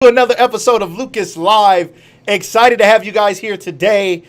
to another episode of Lucas Live. Excited to have you guys here today.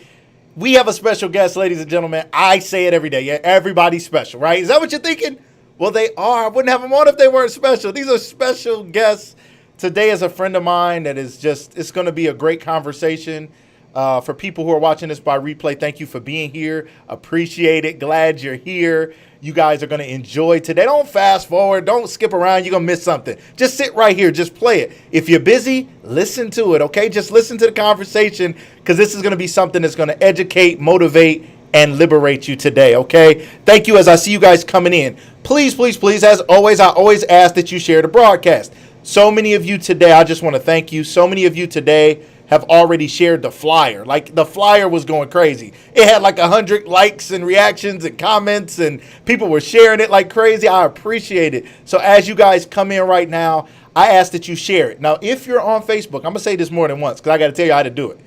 We have a special guest, ladies and gentlemen. I say it every day. Yeah, everybody's special, right? Is that what you're thinking? Well, they are. I wouldn't have them on if they weren't special. These are special guests. Today is a friend of mine that is just, it's going to be a great conversation. For people who are watching this by replay, thank you for being here. Appreciate it. Glad you're here. You guys are going to enjoy today. Don't fast forward. Don't skip around. You're going to miss something. Just sit right here. Just play it. If you're busy, listen to it, okay? Just listen to the conversation because this is going to be something that's going to educate, motivate, and liberate you today, okay? Thank you as I see you guys coming in. Please, please, please, as always, I always ask that you share the broadcast. So many of you today, I just want to thank you. So many of you today have already shared the flyer. Like, the flyer was going crazy. It had like 100 likes and reactions and comments, and people were sharing it like crazy. I appreciate it. So as you guys come in right now, I ask that you share it. Now, if you're on Facebook, I'm going to say this more than once because I got to tell you how to do it.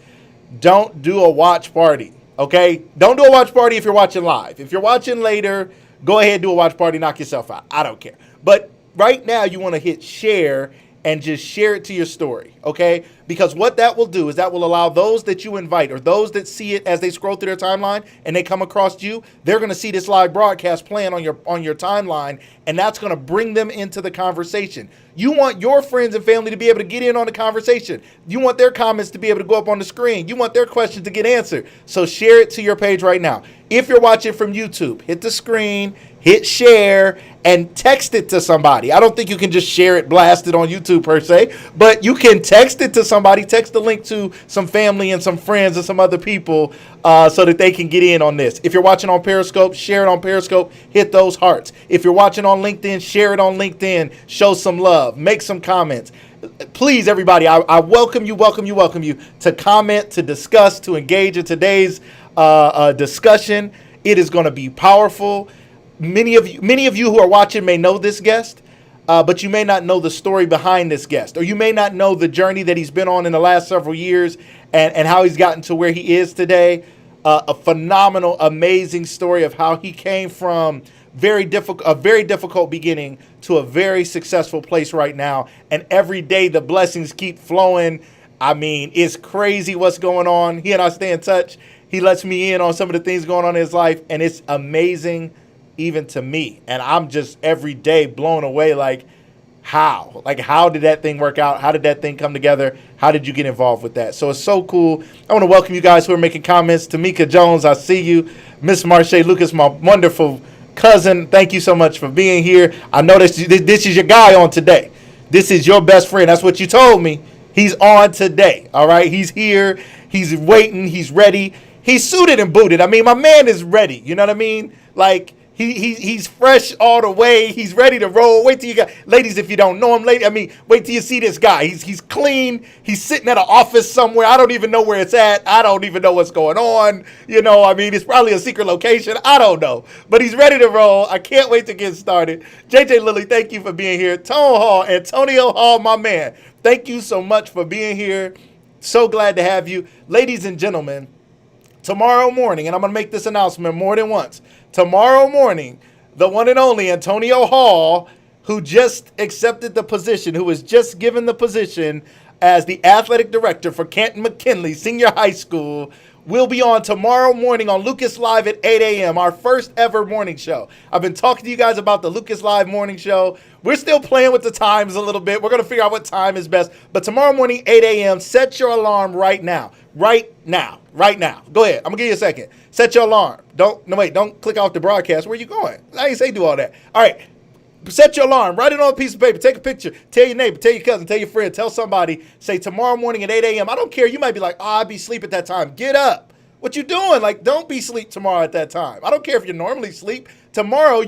Don't do a watch party, okay? Don't do a watch party if you're watching live. If you're watching later, go ahead and do a watch party, knock yourself out. I don't care. But right now, you want to hit share and just share it to your story, okay? Because what that will do is that will allow those that you invite or those that see it as they scroll through their timeline and they come across you, they're going to see this live broadcast playing on your timeline, and that's going to bring them into the conversation. You want your friends and family to be able to get in on the conversation. You want their comments to be able to go up on the screen. You want their questions to get answered. So share it to your page right now. If you're watching from YouTube, hit the screen, hit share, and text it to somebody. I don't think you can just share it, blast it on YouTube per se, but you can text it to somebody, text the link to some family and some friends and some other people so that they can get in on this. If you're watching on Periscope, share it on Periscope, hit those hearts. If you're watching on LinkedIn, share it on LinkedIn, show some love, make some comments. Please, everybody, I welcome you to comment, to discuss, to engage in today's discussion. It is going to be powerful. Many of you who are watching may know this guest, but you may not know the story behind this guest, or you may not know the journey that he's been on in the last several years and how he's gotten to where he is today. A phenomenal, amazing story of how he came from a very difficult beginning to a very successful place right now. And every day the blessings keep flowing. I mean, it's crazy what's going on. He and I stay in touch. He lets me in on some of the things going on in his life, and it's amazing even to me. And I'm just every day blown away. Like, how did that thing work out? How did that thing come together? How did you get involved with that? So it's so cool. I want to welcome you guys who are making comments. Tamika Jones, I see you. Miss Marche Lucas, my wonderful cousin, thank you so much for being here. I know this is your guy on today. This is your best friend. That's what you told me. He's on today. All right. He's here. He's waiting. He's ready. He's suited and booted. I mean, my man is ready. You know what I mean? Like, he's fresh all the way. He's ready to roll. Wait till you got, ladies, if you don't know him, wait till you see this guy. He's clean. He's sitting at an office somewhere. I don't even know where it's at. I don't even know what's going on. You know, I mean, it's probably a secret location. I don't know. But he's ready to roll. I can't wait to get started. JJ Lilly, thank you for being here. Tone Hall, Antonio Hall, my man, thank you so much for being here. So glad to have you. Ladies and gentlemen, tomorrow morning, and I'm going to make this announcement more than once. Tomorrow morning, the one and only Antonio Hall, who just accepted the position, who was just given the position as the athletic director for Canton McKinley Senior High School, will be on tomorrow morning on Lucas Live at 8 a.m., our first ever morning show. I've been talking to you guys about the Lucas Live morning show. We're still playing with the times a little bit. We're going to figure out what time is best. But tomorrow morning, 8 a.m., set your alarm right now. Right now. Go ahead. I'm going to give you a second. Set your alarm. Don't click off the broadcast. Where you going? I didn't say do all that. All right. Set your alarm. Write it on a piece of paper. Take a picture. Tell your neighbor. Tell your cousin. Tell your friend. Tell somebody. Say tomorrow morning at 8 a.m. I don't care. You might be like, I'll be asleep at that time. Get up. What you doing? Like, don't be asleep tomorrow at that time. I don't care if you normally sleep. Tomorrow,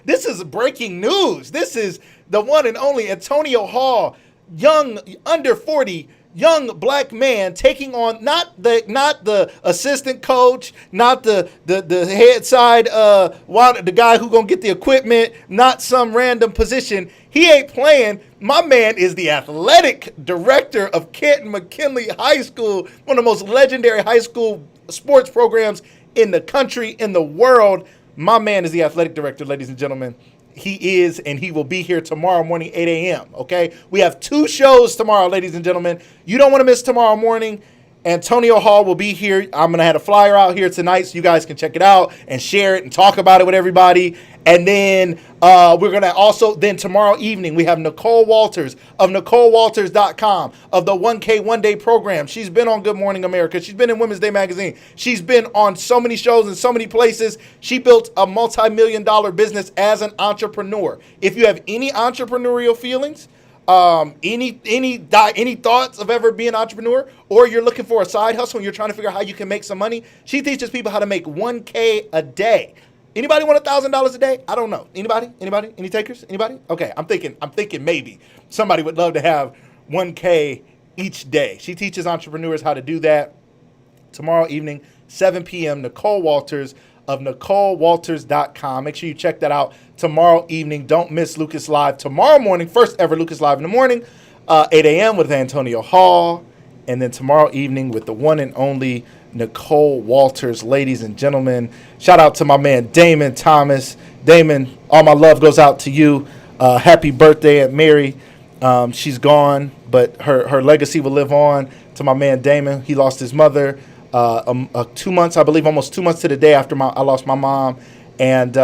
this is breaking news. This is the one and only Antonio Hall, young, under 40, young black man taking on not the assistant coach, not the head side, the guy who gonna get the equipment, not some random position. He ain't playing. My man is the athletic director of Canton McKinley High School, one of the most legendary high school sports programs in the country, in the world. My man is the athletic director, ladies and gentlemen. he is, and he will be here tomorrow morning, 8 a.m., okay? We have 2 shows tomorrow, ladies and gentlemen. You don't want to miss tomorrow morning. Antonio Hall will be here. I'm going to have a flyer out here tonight so you guys can check it out and share it and talk about it with everybody. And then we're going to also, then tomorrow evening, we have Nicole Walters of NicoleWalters.com of the 1K One Day program. She's been on Good Morning America. She's been in Women's Day magazine. She's been on so many shows in so many places. She built a multi-million-dollar business as an entrepreneur. If you have any entrepreneurial feelings, any thoughts of ever being an entrepreneur, or you're looking for a side hustle and you're trying to figure out how you can make some money, she teaches people how to make 1K a day. Anybody want $1,000 a day? I don't know. Anybody? Any takers? Anybody? Okay, I'm thinking maybe somebody would love to have 1K each day. She teaches entrepreneurs how to do that. Tomorrow evening, 7 p.m., Nicole Walters of NicoleWalters.com. Make sure you check that out tomorrow evening. Don't miss Lucas Live tomorrow morning. First ever Lucas Live in the morning, 8 a.m. with Antonio Hall. And then tomorrow evening with the one and only Nicole Walters. Ladies and gentlemen, shout out to my man Damon Thomas. Damon, all my love goes out to you. Happy birthday, Aunt Mary. She's gone, but her legacy will live on. To my man Damon, he lost his mother 2 months, I believe, almost 2 months to the day after I lost my mom. And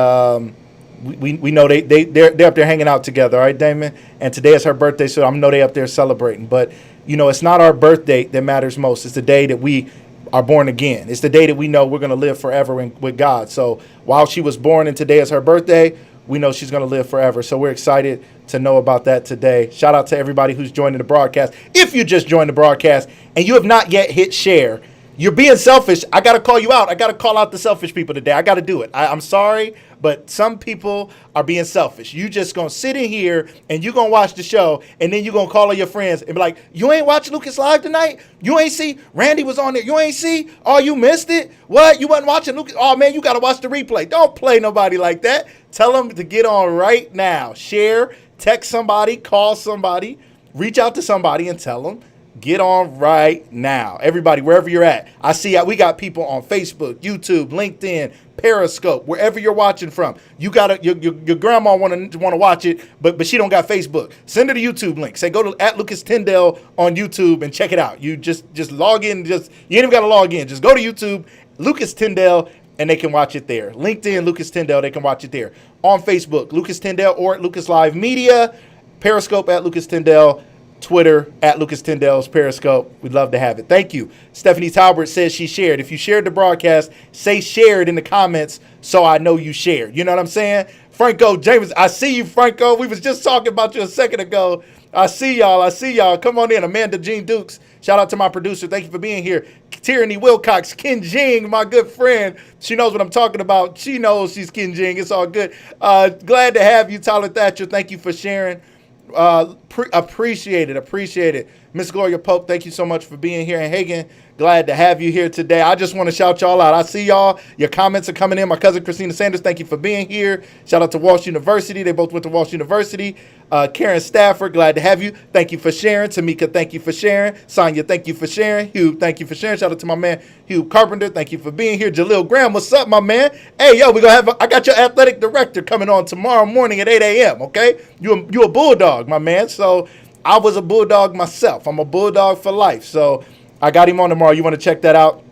we know they're up there hanging out together, all right, Damon? And today is her birthday, so I know they're up there celebrating. But, you know, it's not our birthday that matters most. It's the day that we are born again. It's the day that we know we're going to live forever with God. So while she was born and today is her birthday, we know she's going to live forever. So we're excited to know about that today. Shout out to everybody who's joining the broadcast. If you just joined the broadcast and you have not yet hit share, you're being selfish. I got to call you out. I got to call out the selfish people today. I got to do it. I'm sorry, but some people are being selfish. You just going to sit in here and you're going to watch the show, and then you're going to call all your friends and be like, you ain't watch Lucas Live tonight? You ain't see Randy was on there? You ain't see? Oh, you missed it? What? You wasn't watching Lucas? Oh, man, you got to watch the replay. Don't play nobody like that. Tell them to get on right now. Share, text somebody, call somebody, reach out to somebody and tell them, get on right now. Everybody, wherever you're at. I see we got people on Facebook, YouTube, LinkedIn, Periscope, wherever you're watching from. You got your grandma want to watch it, but she don't got Facebook. Send her the YouTube link. Say go to @LucasTyndale on YouTube and check it out. You just log in. You ain't even got to log in. Just go to YouTube, Lucas Tyndale, and they can watch it there. LinkedIn, Lucas Tyndale, they can watch it there. On Facebook, Lucas Tyndale or at Lucas Live Media. Periscope @Lucas Tyndale. Twitter @Lucas Tyndale's Periscope. We'd love to have it. Thank you. Stephanie Talbert says she shared. If you shared the broadcast, say shared in the comments so I know you shared. You know what I'm saying? Franco James, I see you, Franco. We was just talking about you a second ago. I see y'all. Come on in. Amanda Jean Dukes. Shout out to my producer. Thank you for being here. Tyranny Wilcox, Ken Jing, my good friend. She knows what I'm talking about. She knows she's Ken Jing. It's all good. Glad to have you, Tyler Thatcher. Thank you for sharing. Appreciate it. Miss Gloria Pope, thank you so much for being here. And Hagen, glad to have you here today. I just want to shout y'all out. I see y'all. Your comments are coming in. My cousin Christina Sanders, thank you for being here. Shout out to Walsh University. They both went to Walsh University. Karen Stafford, glad to have you. Thank you for sharing. Tamika, thank you for sharing. Sonia, thank you for sharing. Hugh, thank you for sharing. Shout out to my man Hugh Carpenter. Thank you for being here. Jaleel Graham, what's up, my man? Hey, yo, I got your athletic director coming on tomorrow morning at 8 a.m., okay? You a bulldog, my man. So I was a bulldog myself. I'm a bulldog for life. So I got him on tomorrow. You want to check that out?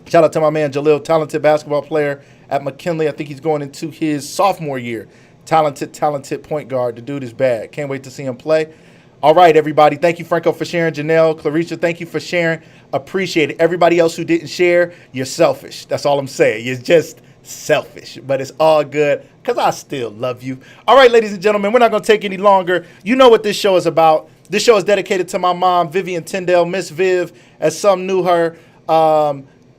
Shout out to my man Jaleel, talented basketball player at McKinley. I think he's going into his sophomore year. Talented point guard. The dude is bad. Can't wait to see him play. All right, everybody. Thank you, Franco, for sharing. Janelle, Clarissa, thank you for sharing. Appreciate it. Everybody else who didn't share, you're selfish. That's all I'm saying. You're just selfish, but it's all good because I still love you. All right, ladies and gentlemen, we're not going to take any longer. You know what this show is about. This show is dedicated to my mom, Vivian Tyndale, Miss Viv, as some knew her.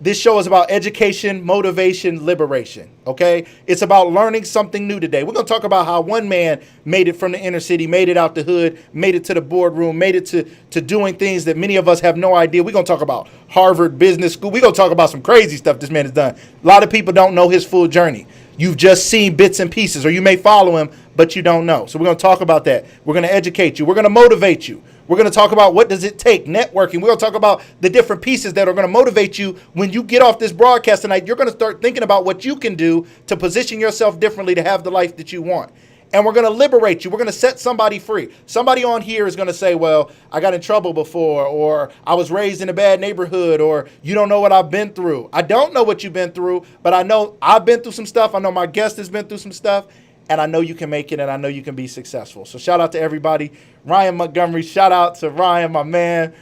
This show is about education, motivation, liberation, okay? It's about learning something new today. We're going to talk about how one man made it from the inner city, made it out the hood, made it to the boardroom, made it to doing things that many of us have no idea. We're going to talk about Harvard Business School. We're going to talk about some crazy stuff this man has done. A lot of people don't know his full journey. You've just seen bits and pieces, or you may follow him, but you don't know. So we're going to talk about that. We're going to educate you. We're going to motivate you. We're going to talk about what does it take, networking. We're going to talk about the different pieces that are going to motivate you. When you get off this broadcast tonight, you're going to start thinking about what you can do to position yourself differently to have the life that you want. and we're going to liberate you. We're going to set somebody free. Somebody on here is going to say, well, I got in trouble before, or I was raised in a bad neighborhood, or you don't know what I've been through. I don't know what you've been through, but I know I've been through some stuff. I know my guest has been through some stuff, and I know you can make it, and I know you can be successful. So shout out to everybody. Ryan Montgomery, shout out to Ryan, my man.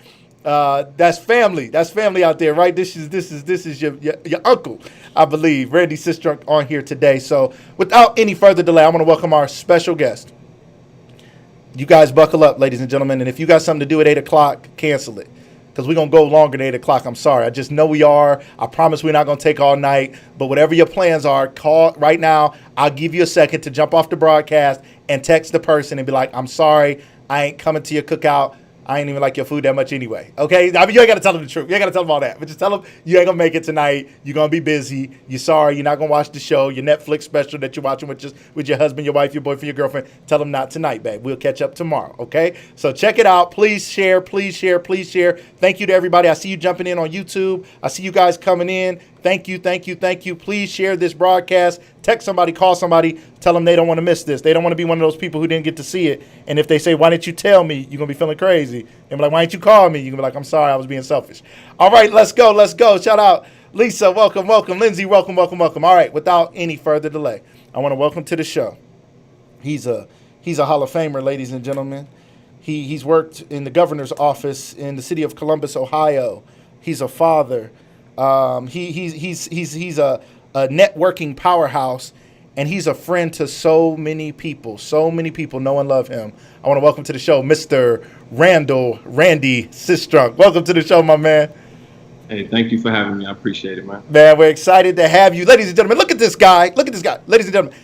That's family. That's family out there, right? This is your uncle, I believe, Randy Sistrunk, on here today. So without any further delay, I want to welcome our special guest. You guys buckle up, ladies and gentlemen. And if you got something to do at 8 o'clock, cancel it, because we're going to go longer than 8 o'clock. I'm sorry. I just know we are. I promise we're not going to take all night. But whatever your plans are, call right now. I'll give you a second to jump off the broadcast and text the person and be like, I'm sorry, I ain't coming to your cookout. I ain't even like your food that much anyway. Okay? I mean, you ain't got to tell them the truth. You ain't got to tell them all that. But just tell them you ain't going to make it tonight. You're going to be busy. You're sorry. You're not going to watch the show, your Netflix special that you're watching with your husband, your wife, your boyfriend, your girlfriend. Tell them not tonight, babe. We'll catch up tomorrow. Okay? So check it out. Please share. Please share. Please share. Thank you to everybody. I see you jumping in on YouTube. I see you guys coming in. Thank you, thank you, thank you. Please share this broadcast. Text somebody, call somebody, tell them they don't want to miss this. They don't want to be one of those people who didn't get to see it. And if they say, why didn't you tell me? You're going to be feeling crazy. And be like, why didn't you call me? You're going to be like, I'm sorry, I was being selfish. All right, let's go, let's go. Shout out Lisa, welcome, welcome. Lindsay, welcome, welcome, welcome. All right, without any further delay, I want to welcome to the show. He's a Hall of Famer, ladies and gentlemen. He's worked in the governor's office in the city of Columbus, Ohio. He's a father. He's a networking powerhouse, and he's a friend to so many people. So many people know and love him. I want to welcome to the show, Mr. Randy Sistrunk. Welcome to the show, my man. Hey, thank you for having me. I appreciate it, man. Man, we're excited to have you. Ladies and gentlemen, look at this guy. Look at this guy. Ladies and gentlemen,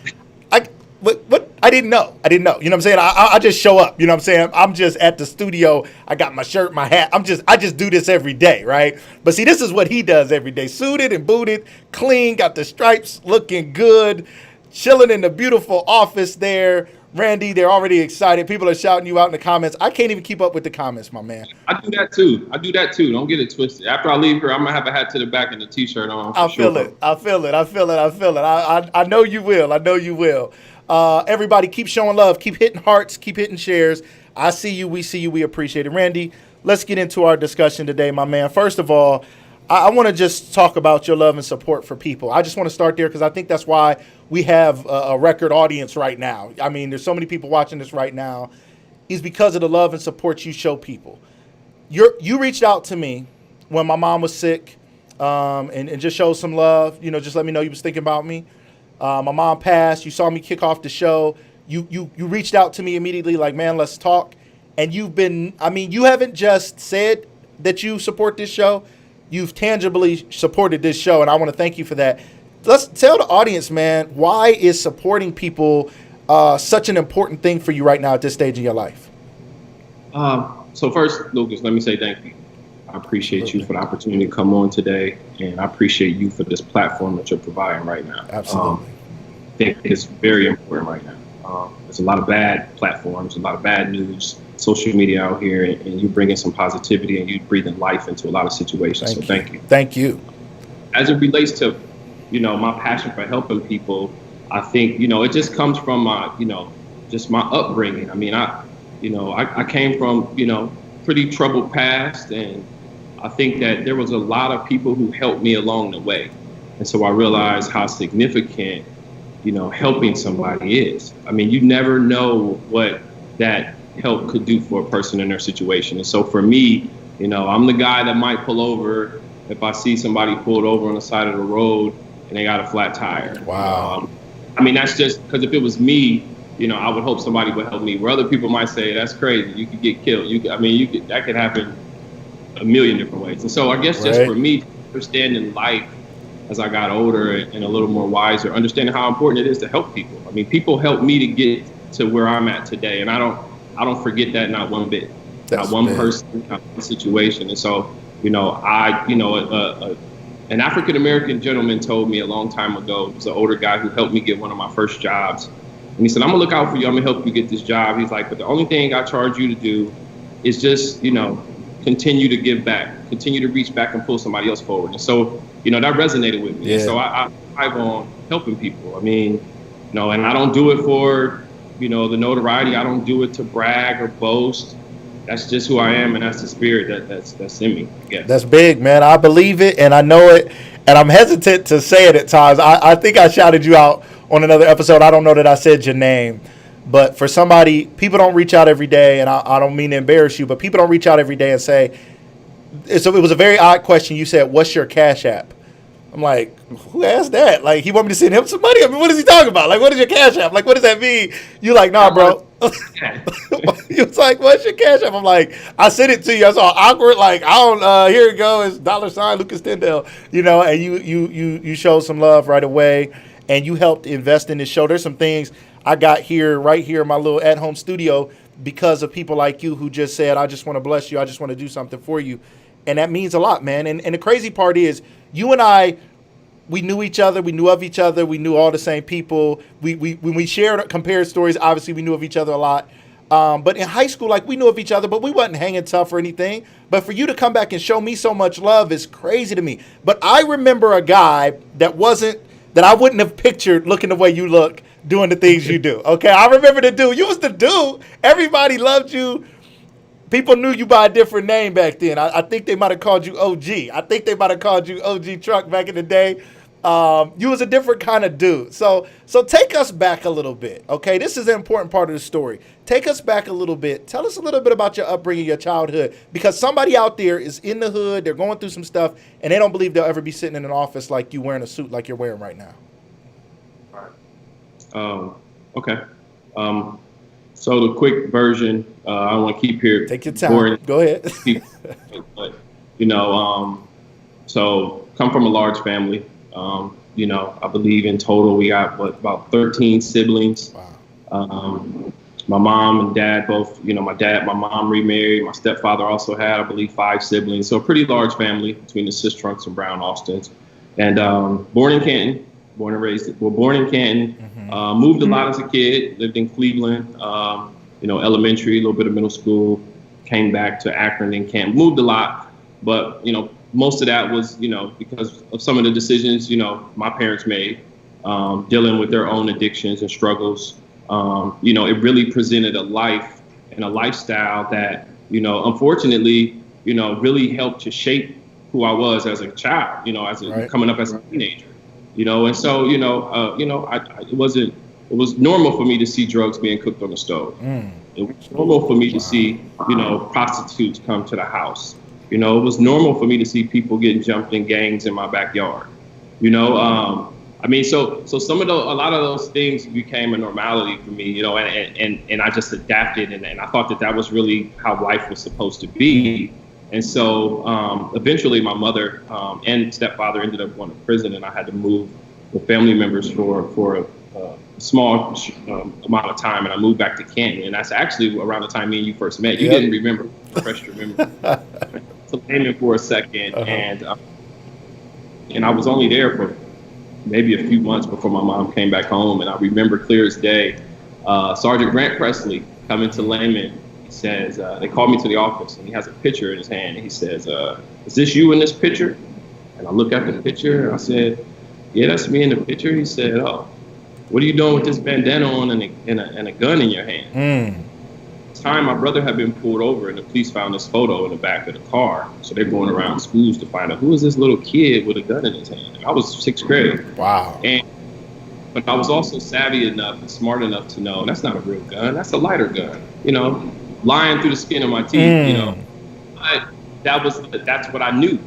what? I didn't know. You know what I'm saying? I just show up. You know what I'm saying? I'm just at the studio. I got my shirt, my hat. I just do this every day, right? But see, this is what he does every day. Suited and booted, clean, got the stripes, looking good, chilling in the beautiful office there. Randy, they're already excited. People are shouting you out in the comments. I can't even keep up with the comments, my man. I do that too. Don't get it twisted. After I leave here, I'm gonna have a hat to the back and a t-shirt on. I feel it. I know you will. Everybody keep showing love. Keep hitting hearts. Keep hitting shares. I see you. We see you. We appreciate it. Randy, let's get into our discussion today, my man. First of all, I want to just talk about your love and support for people. I just want to start there because I think that's why we have a record audience right now. I mean, there's so many people watching this right now. Is because of the love and support you show people. You reached out to me when my mom was sick and just showed some love. You know, just let me know you was thinking about me. My mom passed. You saw me kick off the show. You reached out to me immediately like, man, let's talk. And you haven't just said that you support this show. You've tangibly supported this show, and I want to thank you for that. Let's tell the audience, man, why is supporting people such an important thing for you right now at this stage in your life? So first, Lucas, let me say thank you. I appreciate you for the opportunity to come on today, and I appreciate you for this platform that you're providing right now. Absolutely. I think it's very important right now. There's a lot of bad platforms, a lot of bad news, social media out here, and you bringing some positivity and you breathing life into a lot of situations. Thank you. Thank you. As it relates to, my passion for helping people, I think, it just comes from my, just my upbringing. I mean, I came from, pretty troubled past, and I think that there was a lot of people who helped me along the way. And so I realized how significant, helping somebody is. I mean, you never know what that help could do for a person in their situation. And so for me, I'm the guy that might pull over if I see somebody pulled over on the side of the road and they got a flat tire. Wow. That's just because if it was me, I would hope somebody would help me. Where other people might say, that's crazy, you could get killed. That could happen a million different ways. And so I guess just for me, understanding life as I got older and a little more wiser, understanding how important it is to help people. I mean, people helped me to get to where I'm at today, and I don't forget that, not one bit. Not one person, not one situation. And so, an African American gentleman told me a long time ago, he was an older guy who helped me get one of my first jobs. And he said, I'm gonna look out for you, I'm gonna help you get this job. He's like, but the only thing I charge you to do is just, continue to give back, continue to reach back and pull somebody else forward. And so, that resonated with me. Yeah. And so I thrive on helping people. And I don't do it for, the notoriety. I don't do it to brag or boast. That's just who I am, and that's the spirit that's in me. Yeah. That's big, man. I believe it, and I know it, and I'm hesitant to say it at times. I think I shouted you out on another episode. I don't know that I said your name, but for somebody, people don't reach out every day, and I don't mean to embarrass you, but people don't reach out every day and say, so it was a very odd question. You said, "What's your Cash App?" I'm like, who asked that? Like, he want me to send him some money? I mean, what is he talking about? Like, what is your Cash App? Like, what does that mean? You like, nah, bro. He was like, what's your Cash App? I'm like, I sent it to you. I saw awkward. Like, I don't. Here it go. It's $ Lucas Tyndale. And you showed some love right away, and you helped invest in this show. There's some things I got right here in my little at-home studio because of people like you who just said, I just want to bless you. I just want to do something for you. And that means a lot, man. And the crazy part is, you and I, we knew each other. We knew of each other. We knew all the same people. When we compared stories, obviously we knew of each other a lot. But in high school, like, we knew of each other, but we wasn't hanging tough or anything. But for you to come back and show me so much love is crazy to me. But I remember a guy that I wouldn't have pictured looking the way you look, doing the things you do. Okay, I remember the dude. You was the dude. Everybody loved you. People knew you by a different name back then. I think they might have called you OG. I think they might have called you OG Truck back in the day. You was a different kind of dude. So take us back a little bit, okay? This is an important part of the story. Take us back a little bit. Tell us a little bit about your upbringing, your childhood, because somebody out there is in the hood, they're going through some stuff, and they don't believe they'll ever be sitting in an office like you wearing a suit like you're wearing right now. All right. Okay. So the quick version, I don't want to keep here. Take your time. Boring. Go ahead. But, so come from a large family. I believe in total we got about 13 siblings. Wow. My mom and dad both, my mom remarried. My stepfather also had, I believe, 5 siblings. So a pretty large family between the Sistrunks and Brown Austins. And born in Canton. Born in Canton, moved a lot as a kid, lived in Cleveland, elementary, a little bit of middle school, came back to Akron and Canton, moved a lot, but, most of that was, because of some of the decisions, my parents made, dealing with their own addictions and struggles. It really presented a life and a lifestyle that, unfortunately, really helped to shape who I was as a child, coming up as a teenager. And so, it was normal for me to see drugs being cooked on the stove. It was normal for me to see, prostitutes come to the house. It was normal for me to see people getting jumped in gangs in my backyard. So some of a lot of those things became a normality for me, and I just adapted, and I thought that was really how life was supposed to be. And so eventually my mother and stepfather ended up going to prison, and I had to move with family members for a small amount of time, and I moved back to Canton. And that's actually around the time me and you first met. You didn't remember, fresh to remember. So I came in for a second, and I was only there for maybe a few months before my mom came back home. And I remember clear as day, Sergeant Grant Presley coming to Layman. Says they called me to the office, and he has a picture in his hand, and he says, is this you in this picture? And I look at the picture, and I said, yeah, that's me in the picture. He said, oh, what are you doing with this bandana on and a gun in your hand? At the time, my brother had been pulled over, and the police found this photo in the back of the car. So they're going around schools to find out who is this little kid with a gun in his hand. And I was 6th grade. Wow. But I was also savvy enough and smart enough to know that's not a real gun. That's a lighter gun, lying through the skin of my teeth, that's what I knew.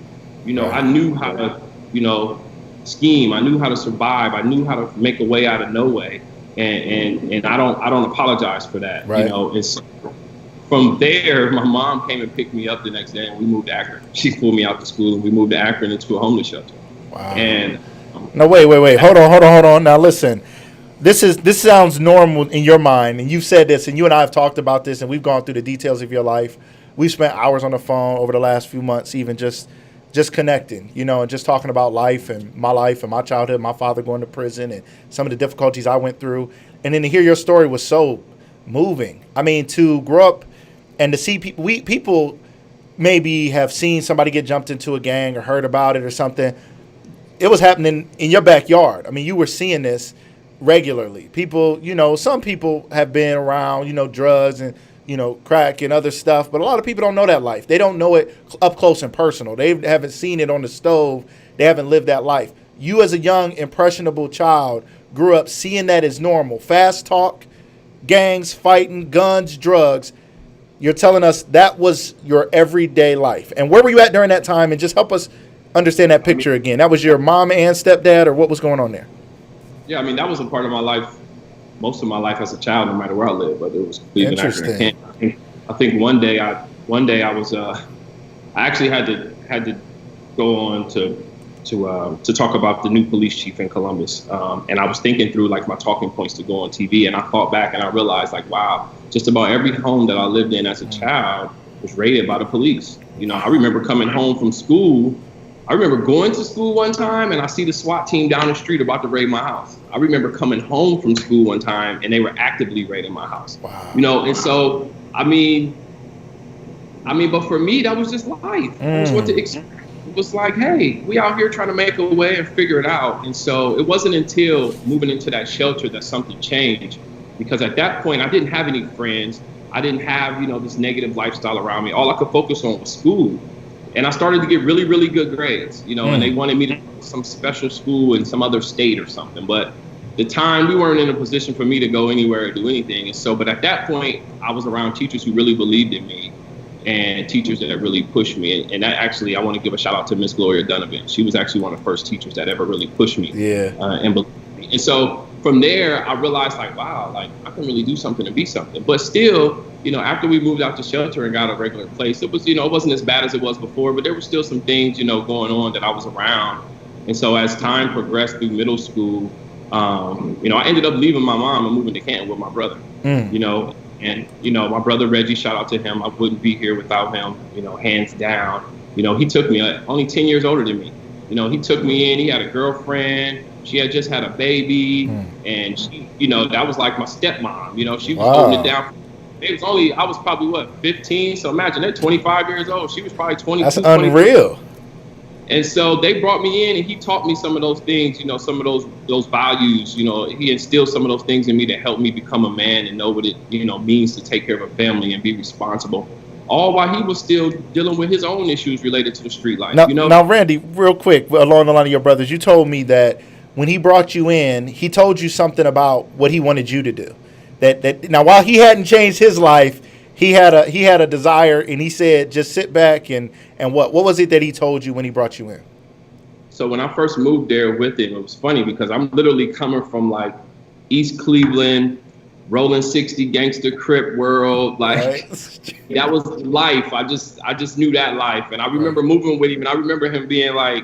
I knew how to, scheme. I knew how to survive. I knew how to make a way out of no way. And I don't apologize for that. Right. And so from there, my mom came and picked me up the next day, and we moved to Akron. She pulled me out to school, and we moved to Akron into a homeless shelter. Wow. And no, wait. Hold on. Now listen. This sounds normal in your mind, and you've said this, and you and I have talked about this, and we've gone through the details of your life. We've spent hours on the phone over the last few months, even just connecting, and just talking about life and my childhood, my father going to prison, and some of the difficulties I went through. And then to hear your story was so moving. I mean, to grow up and to see people maybe have seen somebody get jumped into a gang or heard about it or something. It was happening in your backyard. I mean, you were seeing this. regularly. People, some people have been around, drugs and, crack and other stuff, but a lot of people don't know that life. They don't know it up close and personal. They haven't seen it on the stove. They haven't lived that life. You as a young, impressionable child grew up seeing that as normal. Fast talk, gangs, fighting, guns, drugs. You're telling us that was your everyday life. And where were you at during that time? And just help us understand that picture again. That was your mom and stepdad, or what was going on there? Yeah, I mean, that was a part of my life, most of my life as a child, no matter where I lived, whether it was Cleveland, Akron, I think one day I was, I actually had to go on to talk about the new police chief in Columbus. And I was thinking through like my talking points to go on TV, and I thought back and I realized like, wow, just about every home that I lived in as a child was raided by the police. I remember coming home from school. I remember going to school one time and I see the SWAT team down the street about to raid my house. I remember coming home from school one time and they were actively raiding my house. Wow. And so, I mean, but for me, that was just life. That was what the experience was like. Hey, we out here trying to make a way and figure it out. And so it wasn't until moving into that shelter that something changed, because at that point I didn't have any friends. I didn't have, this negative lifestyle around me. All I could focus on was school. And I started to get really, really good grades, and they wanted me to go to some special school in some other state or something. But the time, we weren't in a position for me to go anywhere or do anything. And so, but at that point, I was around teachers who really believed in me and teachers that really pushed me. And that actually, I want to give a shout out to Miss Gloria Donovan. She was actually one of the first teachers that ever really pushed me. And believed in me. And so from there, I realized like, wow, like I can really do something and be something. But still, after we moved out to shelter and got a regular place, it was, it wasn't as bad as it was before, but there were still some things, going on that I was around. And so as time progressed through middle school, I ended up leaving my mom and moving to Canton with my brother, and, my brother Reggie, shout out to him. I wouldn't be here without him, hands down. He took me, only 10 years older than me. He took me in, he had a girlfriend. She had just had a baby, and she, that was like my stepmom. She was holding it down. I was probably 15. So imagine they're 25 years old. She was probably 22. That's unreal. 23. And so they brought me in and he taught me some of those things, some of those values, he instilled some of those things in me that helped me become a man and know what it, means to take care of a family and be responsible. All while he was still dealing with his own issues related to the street life. Now, Randy, real quick, along the line of your brothers, you told me that when he brought you in, he told you something about what he wanted you to do. That now, while he hadn't changed his life, he had a desire, and he said, just sit back and what was it that he told you when he brought you in? So when I first moved there with him, it was funny because I'm literally coming from like East Cleveland, rolling 60 gangster Crip world, like right. That was life. I just knew that life, and I remember moving with him, and I remember him being like,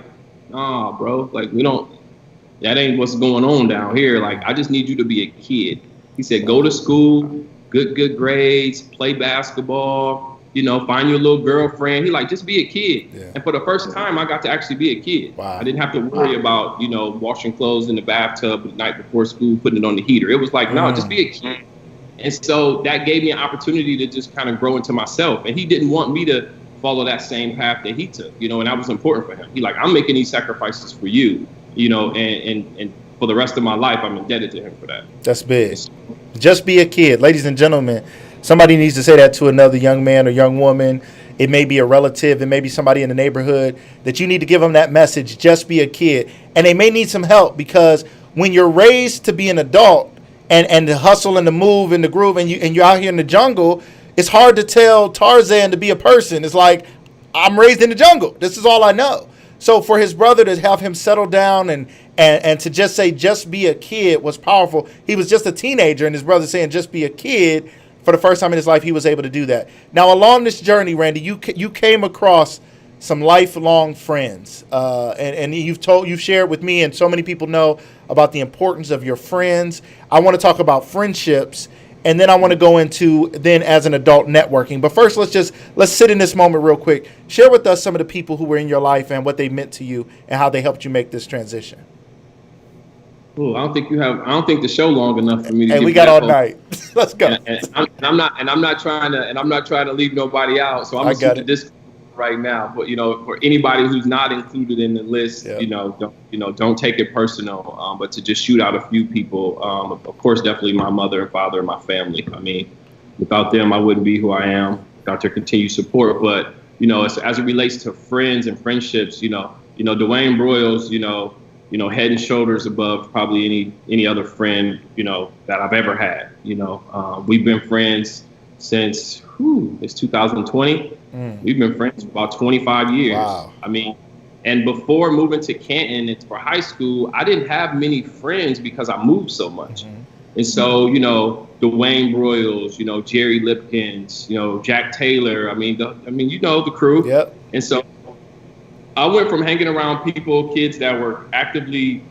"Nah, bro, like that ain't what's going on down here. Like I just need you to be a kid." He said, go to school, good grades, play basketball, find your little girlfriend. He just be a kid. Yeah. And for the first time, I got to actually be a kid. Wow. I didn't have to worry about, washing clothes in the bathtub the night before school, putting it on the heater. It was like, no, just be a kid. And so that gave me an opportunity to just kind of grow into myself. And he didn't want me to follow that same path that he took, and that was important for him. He I'm making these sacrifices for you, and for the rest of my life, I'm indebted to him for that. That's big. Just be a kid. Ladies and gentlemen, somebody needs to say that to another young man or young woman. It may be a relative. It may be somebody in the neighborhood that you need to give them that message. Just be a kid. And they may need some help, because when you're raised to be an adult and to hustle and to move and to groove and you're out here in the jungle, it's hard to tell Tarzan to be a person. It's like, I'm raised in the jungle. This is all I know. So for his brother to have him settle down and to just say, just be a kid, was powerful. He was just a teenager, and his brother saying, just be a kid. For the first time in his life, he was able to do that. Now, along this journey, Randy, you came across some lifelong friends, and you've shared with me, and so many people know about the importance of your friends. I want to talk about friendships, and then I want to go into then as an adult networking. But first, let's sit in this moment real quick. Share with us some of the people who were in your life and what they meant to you and how they helped you make this transition. Ooh, I don't think the show long enough for me to. Hey, we got all night. Let's go. And I'm not trying to leave nobody out. So I'm gonna shoot this right now. But for anybody who's not included in the list, Yeah. don't take it personal. But to just shoot out a few people, of course, definitely my mother and father and my family. I mean, without them, I wouldn't be who I am. Without their continued support, but as it relates to friends and friendships, Dwayne Broyles, head and shoulders above probably any other friend, that I've ever had. We've been friends since it's 2020. We've been friends for about 25 years. Wow. I mean, and before moving to Canton for high school, I didn't have many friends because I moved so much. And so, Dwayne Broyles, Jerry Lipkins, Jack Taylor. I mean, the crew. Yep. And so I went from hanging around kids that were actively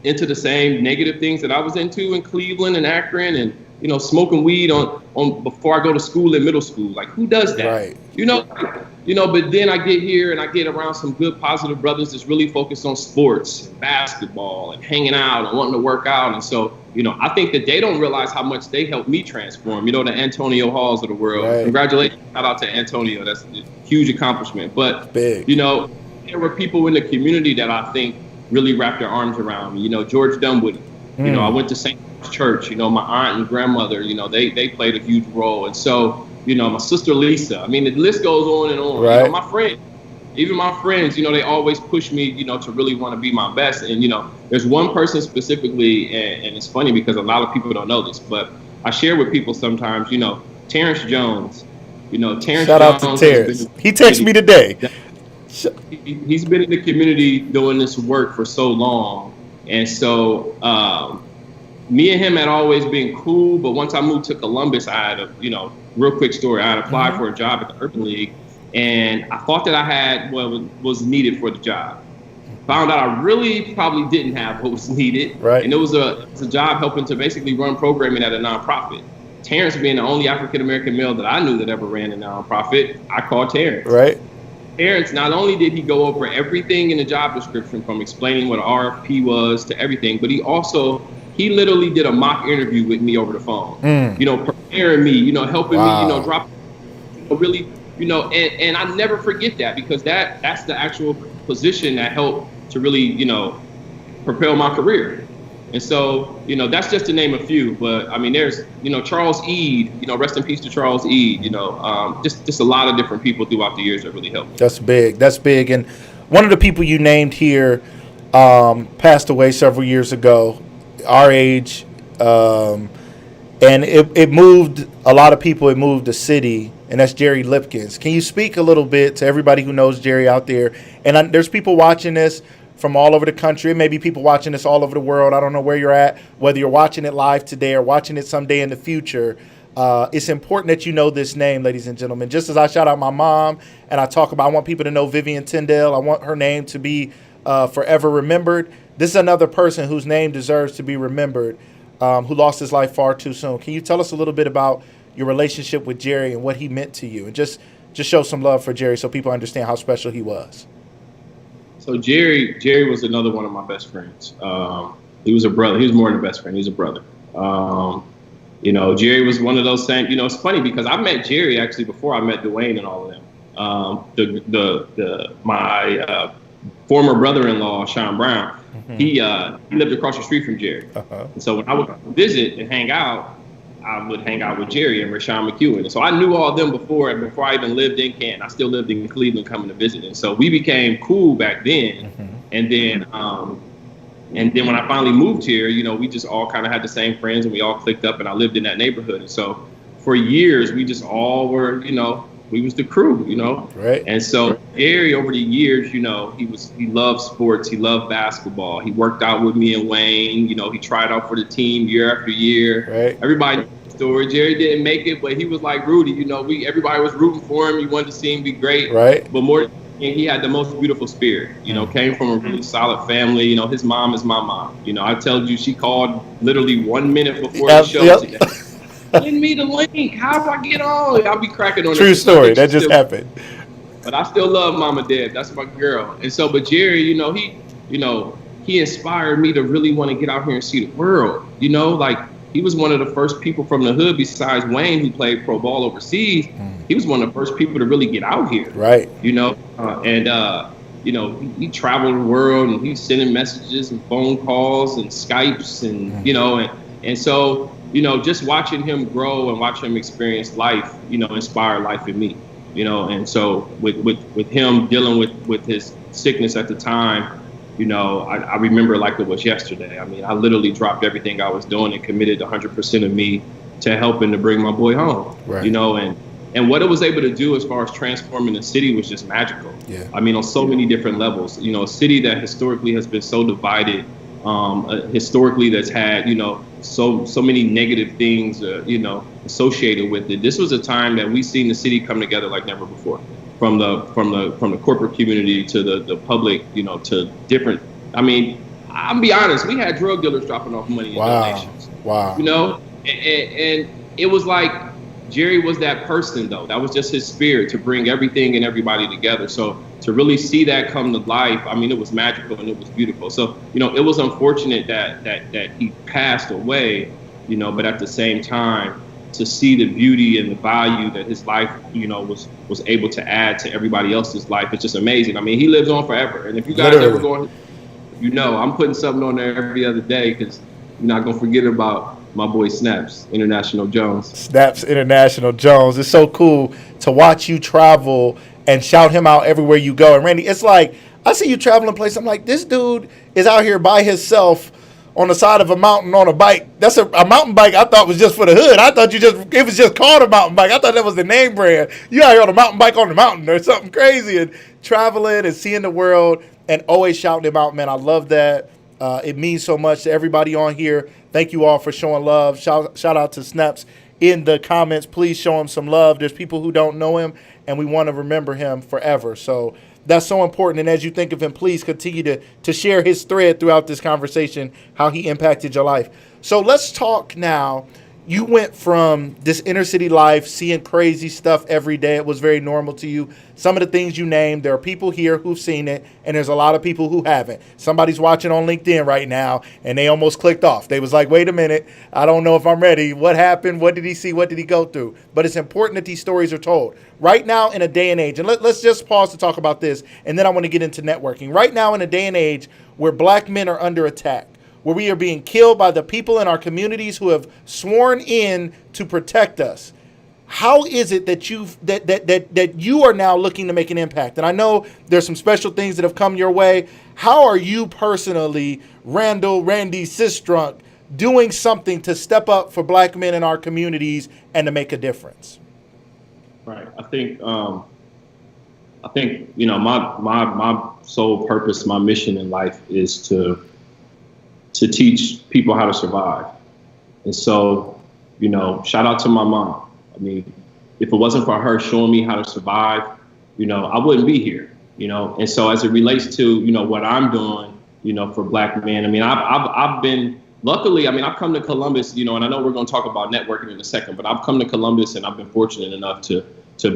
into the same negative things that I was into in Cleveland and Akron, and smoking weed on before I go to school in middle school. Like, who does that? Right. But then I get here and I get around some good, positive brothers that's really focused on sports and basketball and hanging out and wanting to work out. And so, I think that they don't realize how much they helped me transform, the Antonio Halls of the world. Right. Congratulations. Shout out to Antonio. That's a huge accomplishment. But, big. There were people in the community that I think really wrapped their arms around me. George Dunwoody. I went to St. Church, my aunt and grandmother, they played a huge role. And so, my sister Lisa, I mean, the list goes on and on. Right. My friends, they always push me, to really want to be my best. And, there's one person specifically, and it's funny because a lot of people don't know this, but I share with people sometimes, Terrence Jones, Terrence Shout out to Terrence. He texted me today. He's been in the community doing this work for so long. And so, me and him had always been cool, but once I moved to Columbus, I had a, real quick story. I had applied for a job at the Urban League, and I thought that I had what was needed for the job. Found out I really probably didn't have what was needed. Right. And it was a job helping to basically run programming at a nonprofit. Terrence being the only African-American male that I knew that ever ran a nonprofit, I called Terrence. Right. Terrence, not only did he go over everything in the job description, from explaining what an RFP was to everything, but he literally did a mock interview with me over the phone, preparing me, helping me, drop, really, and I never forget that, because that's the actual position that helped to really, propel my career. And so, that's just to name a few, but I mean, there's, Charles Eade, rest in peace to Charles Eade, just a lot of different people throughout the years that really helped. That's big. That's big. And one of the people you named here passed away several years ago, our age, and it moved a lot of people. It moved the city, and that's Jerry Lipkins. Can you speak a little bit to everybody who knows Jerry out there? And there's people watching this from all over the country. Maybe people watching this all over the world. I don't know where you're at, whether you're watching it live today or watching it someday in the future. It's important that you know this name, ladies and gentlemen. Just as I shout out my mom and I want people to know Vivian Tyndale. I want her name to be forever remembered. This is another person whose name deserves to be remembered, who lost his life far too soon. Can you tell us a little bit about your relationship with Jerry and what he meant to you? And just show some love for Jerry so people understand how special he was. So Jerry was another one of my best friends. He was a brother. He was more than a best friend. He was a brother. Jerry was one of those same, it's funny because I met Jerry actually before I met Dwayne and all of them. My former brother-in-law, Sean Brown, he lived across the street from Jerry. And so when I would visit and hang out, I would hang out with Jerry and Rashawn McEwen. And so I knew all of them before I even lived in Canton. I still lived in Cleveland coming to visit. And so we became cool back then. And then when I finally moved here, we just all kind of had the same friends and we all clicked up, and I lived in that neighborhood. And so for years, we just all were, we was the crew, Right. And so Jerry, over the years, he loved sports. He loved basketball. He worked out with me and Wayne. He tried out for the team year after year. Right. Everybody knows the story. Jerry didn't make it, but he was like Rudy. Everybody was rooting for him. You wanted to see him be great. Right. But more, he had the most beautiful spirit. Came from a really solid family. His mom is my mom. I told you she called literally 1 minute before the show. Yep. Send me the link. How do I get on? I'll be cracking on. True story. That just happened. But I still love Mama Deb. That's my girl. And so, but Jerry, he inspired me to really want to get out here and see the world. he was one of the first people from the hood besides Wayne who played pro ball overseas. He was one of the first people to really get out here. Right. You know, he traveled the world and he's sending messages and phone calls and Skypes and, and so, just watching him grow and watching him experience life, inspired life in me, and so with him dealing with his sickness at the time, I remember like it was yesterday. I mean, I literally dropped everything I was doing and committed 100% of me to helping to bring my boy home, right. And what it was able to do as far as transforming the city was just magical. Yeah. I mean, on so many different levels, a city that historically has been so divided, historically that's had, so many negative things, associated with it. This was a time that we've seen the city come together like never before. From the corporate community to the public, to different. I mean, I'll be honest, we had drug dealers dropping off money in donations. Wow. And it was like Jerry was that person though. That was just his spirit to bring everything and everybody together. So to really see that come to life, I mean, it was magical and it was beautiful. So, it was unfortunate that he passed away, but at the same time, to see the beauty and the value that his life, was able to add to everybody else's life. It's just amazing. I mean, he lives on forever. And if you guys ever go, I'm putting something on there every other day because you're not going to forget about my boy Snaps International Jones. Snaps International Jones. It's so cool to watch you travel and shout him out everywhere you go. And Randy, it's like, I see you traveling places. I'm like, this dude is out here by himself on the side of a mountain on a bike. That's a mountain bike I thought was just for the hood. I thought it was just called a mountain bike. I thought that was the name brand. You out here on a mountain bike on the mountain or something crazy and traveling and seeing the world and always shouting him out, man. I love that. It means so much to everybody on here. Thank you all for showing love. Shout out to Snaps in the comments. Please show him some love. There's people who don't know him, and we want to remember him forever. So that's so important. And as you think of him, please continue to share his thread throughout this conversation, how he impacted your life. So let's talk now. You went from this inner city life, seeing crazy stuff every day. It was very normal to you. Some of the things you named, there are people here who've seen it, and there's a lot of people who haven't. Somebody's watching on LinkedIn right now, and they almost clicked off. They was like, wait a minute, I don't know if I'm ready. What happened? What did he see? What did he go through? But it's important that these stories are told. Right now in a day and age, and let's just pause to talk about this, and then I want to get into networking. Right now in a day and age where black men are under attack, where we are being killed by the people in our communities who have sworn in to protect us. How is it that you are now looking to make an impact? And I know there's some special things that have come your way. How are you personally, Randy Sistrunk, doing something to step up for black men in our communities and to make a difference? Right. I think my sole purpose, my mission in life is to teach people how to survive. And so, shout out to my mom. I mean, if it wasn't for her showing me how to survive, I wouldn't be here, And so as it relates to, what I'm doing, for black men, I mean, I've been, luckily, I mean, I've come to Columbus, and I know we're going to talk about networking in a second, but I've come to Columbus and I've been fortunate enough to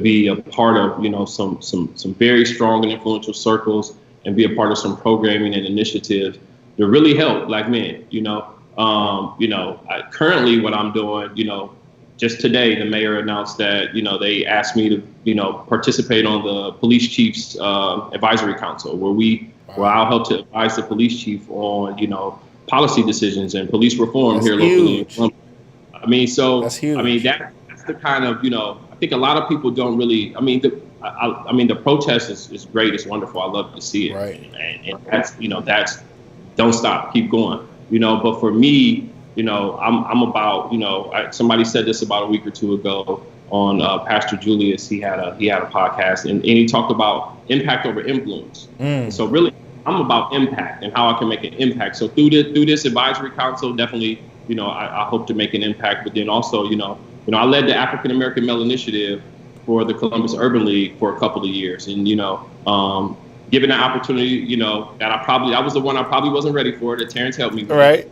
be a part of, some very strong and influential circles and be a part of some programming and initiatives to really help black men, currently what I'm doing, just today, the mayor announced that, they asked me to, participate on the police chief's advisory council where I'll help to advise the police chief on, policy decisions and police reform that's here huge. Locally. I mean, so, that's huge. I mean, that's the kind of, I think a lot of people don't really, I mean, the protest is great. It's wonderful. I love to see it. Right. And that's, don't stop, keep going, but for me, I'm about, somebody said this about a week or two ago on Pastor Julius. He had a podcast and he talked about impact over influence. So really, I'm about impact and how I can make an impact. So through this advisory council, definitely, I hope to make an impact. But then also, I led the African American Male Initiative for the Columbus Urban League for a couple of years, and given that opportunity, that was the one I probably wasn't ready for, that Terrence helped me with. Right.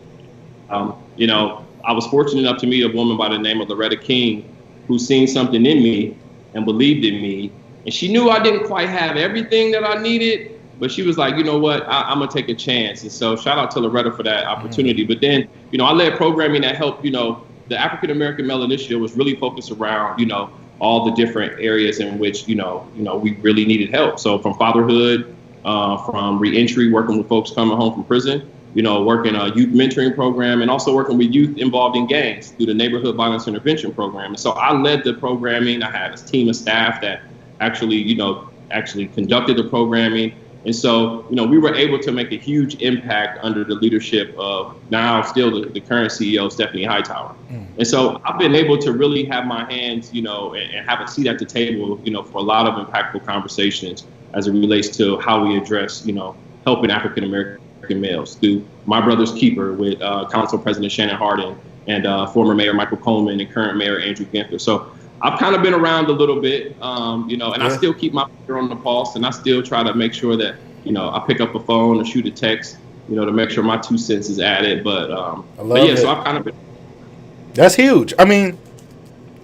I was fortunate enough to meet a woman by the name of Loretta King, who seen something in me and believed in me. And she knew I didn't quite have everything that I needed, but she was like, you know what, I'm gonna take a chance. And so shout out to Loretta for that opportunity. But then, I led programming that helped, the African American Male Initiative was really focused around, all the different areas in which, we really needed help. So from fatherhood, from reentry, working with folks coming home from prison, working a youth mentoring program, and also working with youth involved in gangs through the Neighborhood Violence Intervention Program. And so I led the programming. I had a team of staff that actually conducted the programming. And so, we were able to make a huge impact under the leadership of now still the current CEO, Stephanie Hightower. And so I've been able to really have my hands, and have a seat at the table, for a lot of impactful conversations as it relates to how we address, helping African American males through My Brother's Keeper with Council President Shannon Hardin and former Mayor Michael Coleman and current Mayor Andrew Ginther. So I've kind of been around a little bit, and I still keep my finger on the pulse, and I still try to make sure that, I pick up a phone or shoot a text, to make sure my 2 cents is added. But so I've kind of been. That's huge. I mean,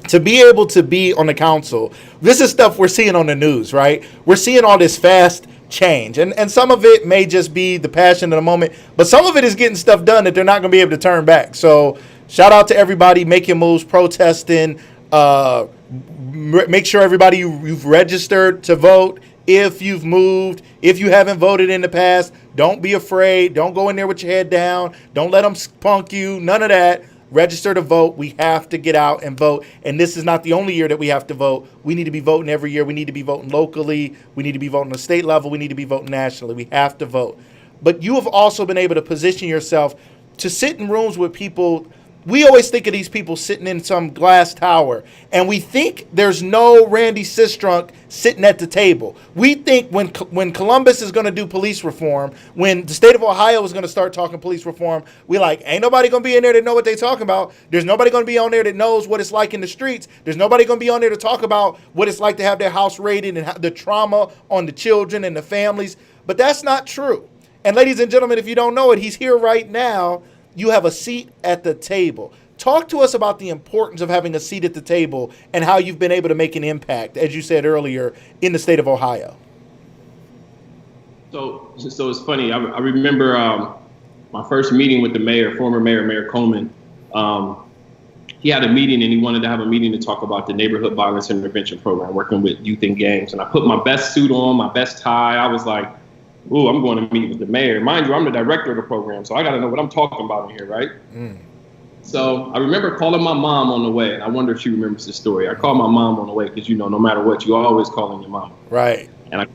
to be able to be on the council, this is stuff we're seeing on the news, right? We're seeing all this fast change, and some of it may just be the passion of the moment, but some of it is getting stuff done that they're not going to be able to turn back. So shout out to everybody making moves, protesting. Make sure everybody you've registered to vote. If you've moved, if you haven't voted in the past, don't be afraid. Don't go in there with your head down. Don't let them punk you. None of that. Register to vote. We have to get out and vote. And this is not the only year that we have to vote. We need to be voting every year. We need to be voting locally. We need to be voting on the state level. We need to be voting nationally. We have to vote. But you have also been able to position yourself to sit in rooms with people. We always think of these people sitting in some glass tower, and we think there's no Randy Sistrunk sitting at the table. We think when Columbus is going to do police reform, when the state of Ohio is going to start talking police reform, we like, ain't nobody going to be in there that know what they talking about. There's nobody going to be on there that knows what it's like in the streets. There's nobody going to be on there to talk about what it's like to have their house raided and the trauma on the children and the families. But that's not true. And ladies and gentlemen, if you don't know it, he's here right now. You have a seat at the table. Talk to us about the importance of having a seat at the table and how you've been able to make an impact, as you said earlier, in the state of Ohio. So it's funny. I remember my first meeting with the mayor, former mayor, Mayor Coleman. He had a meeting, and he wanted to have a meeting to talk about the Neighborhood Violence Intervention Program, working with youth in gangs. And I put my best suit on, my best tie. I was like, ooh, I'm going to meet with the mayor. Mind you, I'm the director of the program, so I got to know what I'm talking about in here, right? So I remember calling my mom on the way, and I wonder if she remembers this story. I called my mom on the way because, no matter what, you always calling your mom. Right. And I'm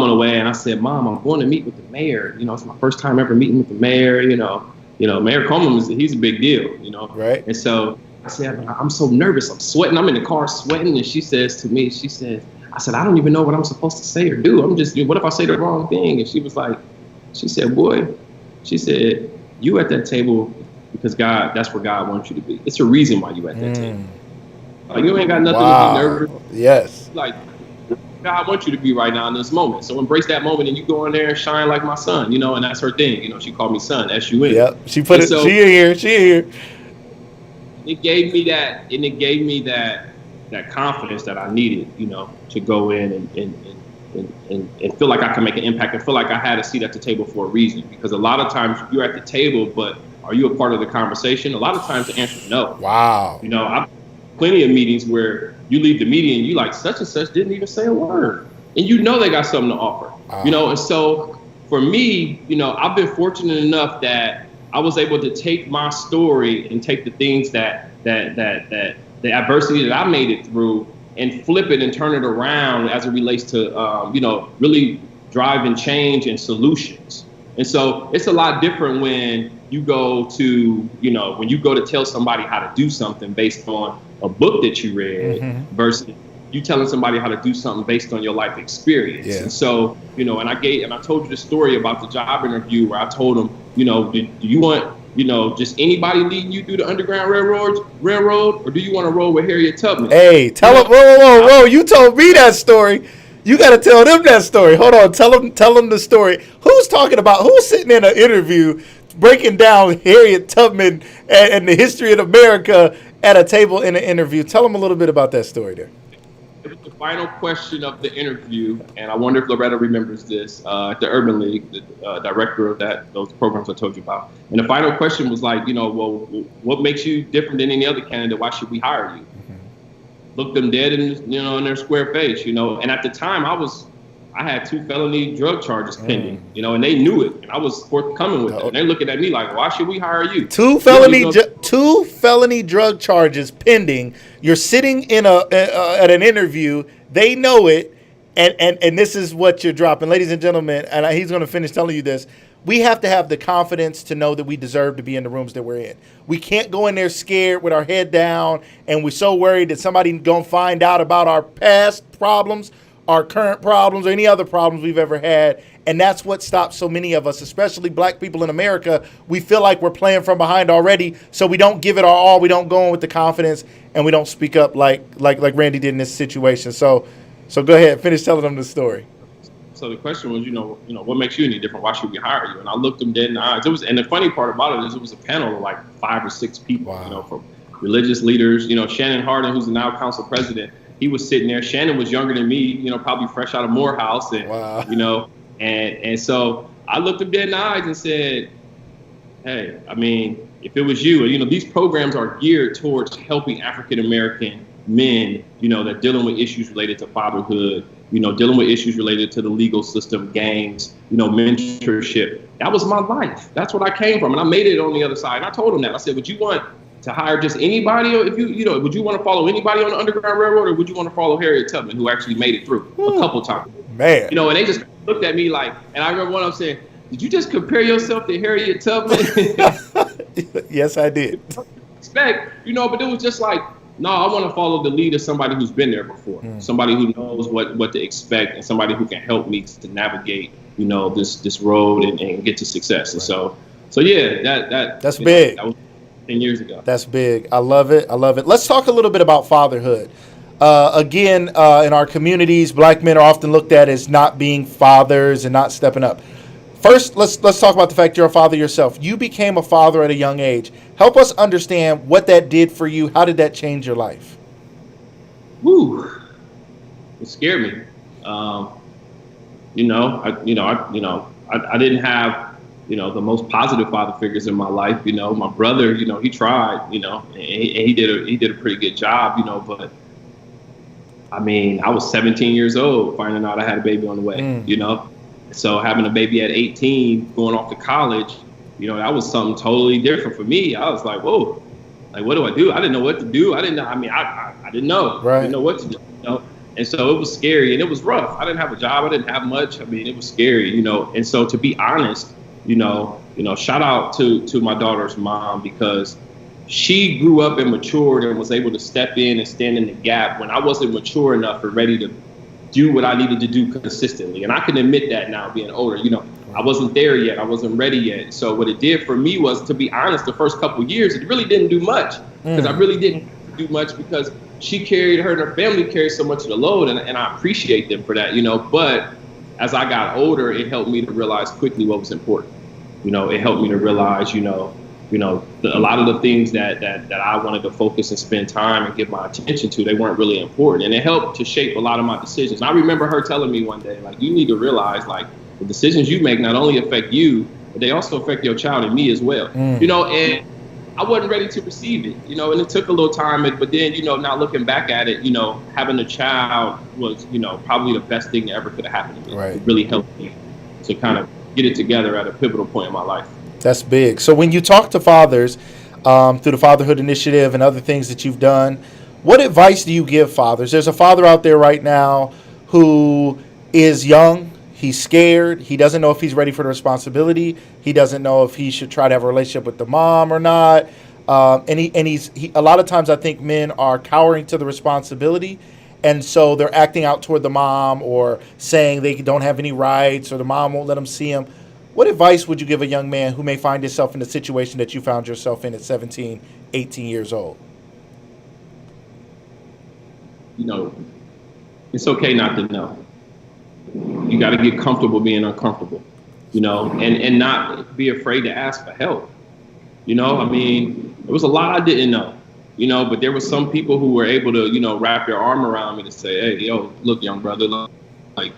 on the way, and I said, Mom, I'm going to meet with the mayor. It's my first time ever meeting with the mayor. Mayor Coleman, he's a big deal, Right. And so I said, I'm so nervous. I'm sweating. I'm in the car sweating. And she says to me, I said, I don't even know what I'm supposed to say or do. I'm just, what if I say the wrong thing? And she said, boy, you at that table because God, that's where God wants you to be. It's a reason why you at that table. Like, you ain't got nothing to be nervous. Yes. Like, God wants you to be right now in this moment. So embrace that moment and you go in there and shine like my son, and that's her thing. She called me son, S-U-N. Yep. She put it, so, she here. It gave me that confidence that I needed, to go in and feel like I can make an impact and feel like I had a seat at the table for a reason. Because a lot of times you're at the table, but are you a part of the conversation? A lot of times the answer is no. Wow. I've plenty of meetings where you leave the meeting and you like such and such didn't even say a word. And they got something to offer. Wow. And so for me, I've been fortunate enough that I was able to take my story and take the things that the adversity that I made it through and flip it and turn it around as it relates to, really driving change and solutions. And so it's a lot different when you go to tell somebody how to do something based on a book that you read versus you telling somebody how to do something based on your life experience. Yeah. And so, and I told you the story about the job interview where I told them, do you want, just anybody leading you through the Underground Railroad, or do you want to roll with Harriet Tubman? Hey, tell them, whoa, you told me that story. You got to tell them that story. Hold on, tell them the story. Who's sitting in an interview breaking down Harriet Tubman and the history of America at a table in an interview? Tell them a little bit about that story there. It was the final question of the interview, and I wonder if Loretta remembers this, at the Urban League, the director of those programs I told you about. And the final question was like, well, what makes you different than any other candidate? Why should we hire you? Looked them dead in their square face, And at the time, I had 2 felony drug charges pending, and they knew it, and I was forthcoming with it. And they're looking at me like, why should we hire you? 2 felony drug charges pending. You're sitting in at an interview. They know it, and this is what you're dropping, ladies and gentlemen. And he's going to finish telling you this. We have to have the confidence to know that we deserve to be in the rooms that we're in. We can't go in there scared with our head down, and we're so worried that somebody's going to find out about our past problems, our current problems, or any other problems we've ever had. And that's what stops so many of us, especially black people in America. We feel like we're playing from behind already, so we don't give it our all. We don't go in with the confidence, and we don't speak up like Randy did in this situation. So go ahead, finish telling them the story. So the question was, what makes you any different? Why should we hire you? And I looked them dead in the eyes. And the funny part about it is it was a panel of like 5 or 6 people, wow. From religious leaders. Shannon Hardin, who's the now council president, he was sitting there. Shannon was younger than me, probably fresh out of Morehouse. And, wow. And so I looked them dead in the eyes and said, hey, I mean, if it was you, these programs are geared towards helping African-American men, that are dealing with issues related to fatherhood, dealing with issues related to the legal system, gangs, mentorship. That was my life. That's what I came from. And I made it on the other side. And I told him that. I said, would you want to hire just anybody? Or if would you want to follow anybody on the Underground Railroad, or would you want to follow Harriet Tubman, who actually made it through a couple times? Man. And they just looked at me like, and I remember one of them saying, did you just compare yourself to Harriet Tubman? Yes, I did. But it was just like, no, I want to follow the lead of somebody who's been there before, somebody who knows what to expect, and somebody who can help me to navigate, this road and get to success. And so yeah, that's big. That was 10 years ago. That's big. I love it. Let's talk a little bit about fatherhood. Again, in our communities, black men are often looked at as not being fathers and not stepping up. First, let's talk about the fact you're a father yourself. You became a father at a young age. Help us understand what that did for you. How did that change your life? Woo, it scared me. I didn't have, the most positive father figures in my life. My brother, he tried, and he did a pretty good job, but I mean, I was 17 years old finding out I had a baby on the way, So having a baby at 18, going off to college, that was something totally different for me. I was like, whoa, like, what do I do? I didn't know what to do. I didn't know. I mean, I didn't know. Right. I didn't know what to do. And so it was scary and it was rough. I didn't have a job. I didn't have much. I mean, it was scary, And so to be honest, shout out to my daughter's mom, because she grew up and matured and was able to step in and stand in the gap when I wasn't mature enough or ready to do what I needed to do consistently. And I can admit that now, being older, I wasn't there yet. I wasn't ready yet. So what it did for me was, to be honest, the first couple of years, it really didn't do much, because I really didn't do much, because she carried, her and her family carried so much of the load. And I appreciate them for that, but as I got older, it helped me to realize quickly what was important. It helped me to realize, a lot of the things that I wanted to focus and spend time and give my attention to, they weren't really important. And it helped to shape a lot of my decisions. And I remember her telling me one day, like, you need to realize, like, the decisions you make not only affect you, but they also affect your child and me as well. And I wasn't ready to receive it, and it took a little time. But then, now looking back at it, having a child was, probably the best thing that ever could have happened to me. Right. It really helped me to kind of get it together at a pivotal point in my life. That's big. So when you talk to fathers through the Fatherhood Initiative and other things that you've done, what advice do you give fathers? There's a father out there right now who is young. He's scared. He doesn't know if he's ready for the responsibility. He doesn't know if he should try to have a relationship with the mom or not. And he's a lot of times I think men are cowering to the responsibility. And so they're acting out toward the mom, or saying they don't have any rights, or the mom won't let them see him. What advice would you give a young man who may find himself in the situation that you found yourself in at 17, 18 years old? It's okay not to know. You got to get comfortable being uncomfortable, and not be afraid to ask for help. I mean, there was a lot I didn't know. but there were some people who were able to, wrap their arm around me to say, hey, yo, look, young brother, like,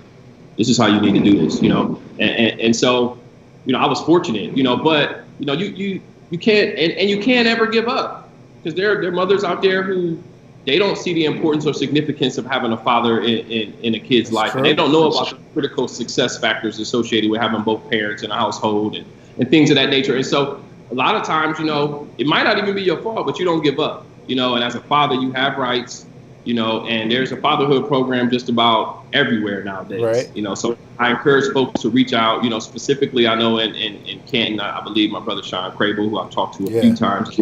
this is how you need to do this, and so, I was fortunate, but, you can't, and you can't ever give up, because there are mothers out there who, they don't see the importance or significance of having a father in a kid's life. And they don't know about the critical success factors associated with having both parents in a household and things of that nature. And so a lot of times, it might not even be your fault, but you don't give up, and as a father, you have rights, and there's a fatherhood program just about everywhere nowadays, right. So I encourage folks to reach out, specifically, I know in Canton, I believe my brother Sean Crable, who I've talked to a few times,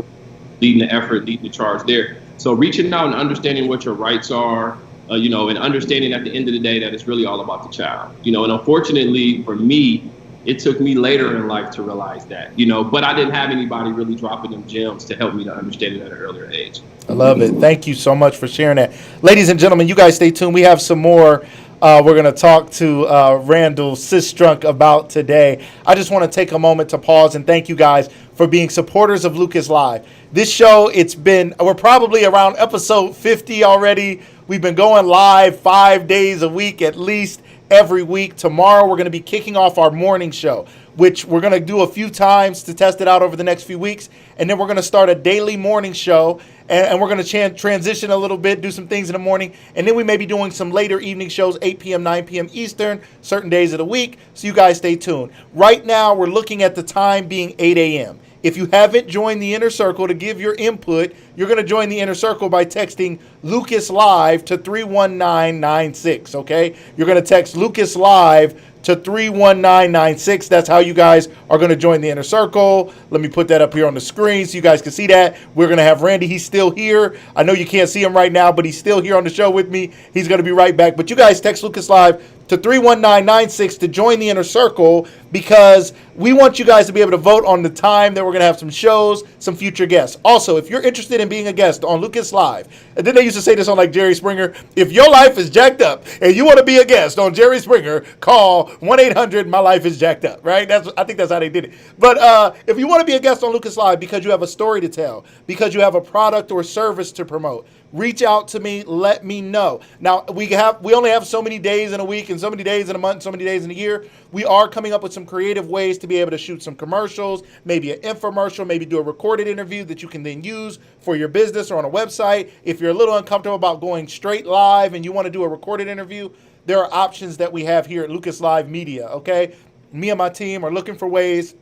leading the effort, leading the charge there. So reaching out and understanding what your rights are, and understanding at the end of the day that it's really all about the child, and unfortunately for me, it took me later in life to realize that, but I didn't have anybody really dropping them gems to help me to understand it at an earlier age. I love it. Thank you so much for sharing that. Ladies and gentlemen, you guys stay tuned. We have some more we're going to talk to Randall Sistrunk about today. I just want to take a moment to pause and thank you guys for being supporters of Lucas Live. This show, we're probably around episode 50 already. We've been going live 5 days a week, at least every week. Tomorrow, we're going to be kicking off our morning show, which we're going to do a few times to test it out over the next few weeks. And then we're going to start a daily morning show, and we're going to transition a little bit, do some things in the morning. And then we may be doing some later evening shows, 8 p.m., 9 p.m. Eastern, certain days of the week. So you guys stay tuned. Right now, we're looking at the time being 8 a.m. If you haven't joined the Inner Circle to give your input, you're going to join the Inner Circle by texting Lucas Live to 31996, okay? You're going to text Lucas Live to 31996. That's how you guys are going to join the Inner Circle. Let me put that up here on the screen so you guys can see that. We're going to have Randy. He's still here. I know you can't see him right now, but he's still here on the show with me. He's going to be right back. But you guys text Lucas Live to 31996 to join the Inner Circle, because we want you guys to be able to vote on the time that we're going to have some shows, some future guests. Also, if you're interested in being a guest on Lucas Live, and then they used to say this on like Jerry Springer, if your life is jacked up and you want to be a guest on Jerry Springer, call 1-800-MY-LIFE-IS-JACKED-UP, right? I think that's how they did it. But if you want to be a guest on Lucas Live because you have a story to tell, because you have a product or service to promote, reach out to me, let me know. Now, we only have so many days in a week and so many days in a month, so many days in a year. We are coming up with some creative ways to be able to shoot some commercials, maybe an infomercial, maybe do a recorded interview that you can then use for your business or on a website. If you're a little uncomfortable about going straight live and you want to do a recorded interview, there are options that we have here at Lucas Live Media, okay? Me and my team are looking for ways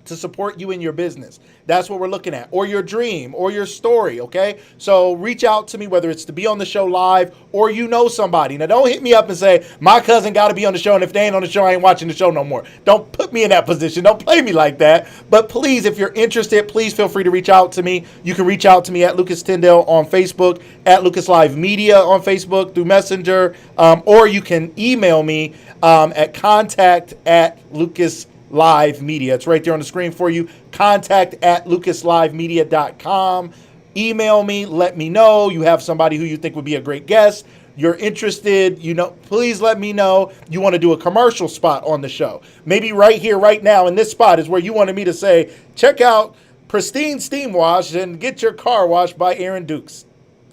to support you in your business. That's what we're looking at, or your dream, or your story, okay? So reach out to me, whether it's to be on the show live or somebody. Now, don't hit me up and say, my cousin got to be on the show, and if they ain't on the show, I ain't watching the show no more. Don't put me in that position. Don't play me like that. But please, if you're interested, please feel free to reach out to me. You can reach out to me at Lucas Tyndale on Facebook, at Lucas Live Media on Facebook through Messenger, or you can email me at contact@Lucas Live Media. It's right there on the screen for you. contact@lucaslivemedia.com. Email me, let me know you have somebody who you think would be a great guest. You're interested, please let me know you want to do a commercial spot on the show. Maybe right here, right now, in this spot is where you wanted me to say, check out Pristine Steam Wash and get your car washed by Aaron Dukes.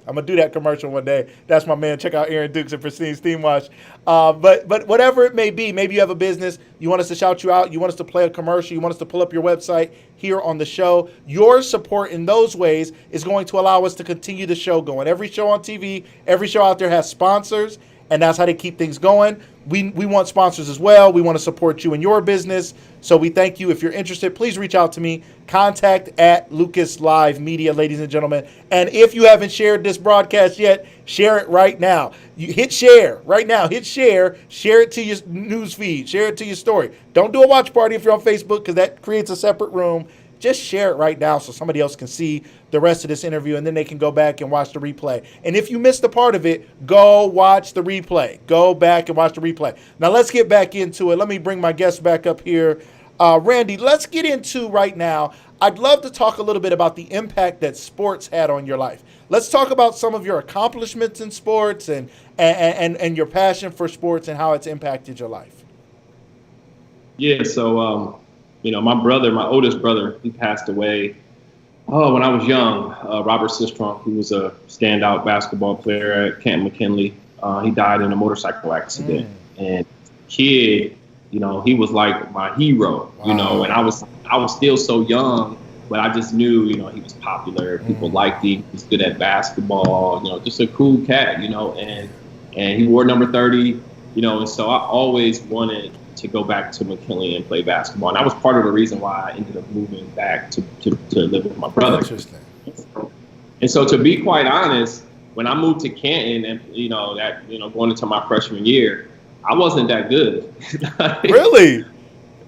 I'm going to do that commercial one day. That's my man. Check out Aaron Dukes and Pristine Steam Wash. But whatever it may be, maybe you have a business, you want us to shout you out, you want us to play a commercial, you want us to pull up your website here on the show. Your support in those ways is going to allow us to continue the show going. Every show on TV, every show out there has sponsors, and that's how they keep things going. We want sponsors as well. We want to support you in your business. So we thank you. If you're interested, please reach out to me. Contact@Lucas Live Media, ladies and gentlemen. And if you haven't shared this broadcast yet, share it right now. You hit share right now. Hit share. Share it to your news feed. Share it to your story. Don't do a watch party if you're on Facebook, because that creates a separate room. Just share it right now so somebody else can see the rest of this interview, and then they can go back and watch the replay. And if you missed a part of it, go watch the replay. Go back and watch the replay. Now, let's get back into it. Let me bring my guest back up here. Randy, let's get into right now. I'd love to talk a little bit about the impact that sports had on your life. Let's talk about some of your accomplishments in sports and your passion for sports and how it's impacted your life. Yeah, so my brother, my oldest brother, he passed away Oh, when I was young, Robert Sistrom, who was a standout basketball player at Canton McKinley, he died in a motorcycle accident. And kid, he was like my hero, Wow. and I was still so young, but I just knew, he was popular. People liked him. He's good at basketball, just a cool cat, and he wore number 30, and so I always wanted to go back to McKinley and play basketball. And that was part of the reason why I ended up moving back to live with my brother. Interesting. And so to be quite honest, when I moved to Canton and, going into my freshman year, I wasn't that good. Really?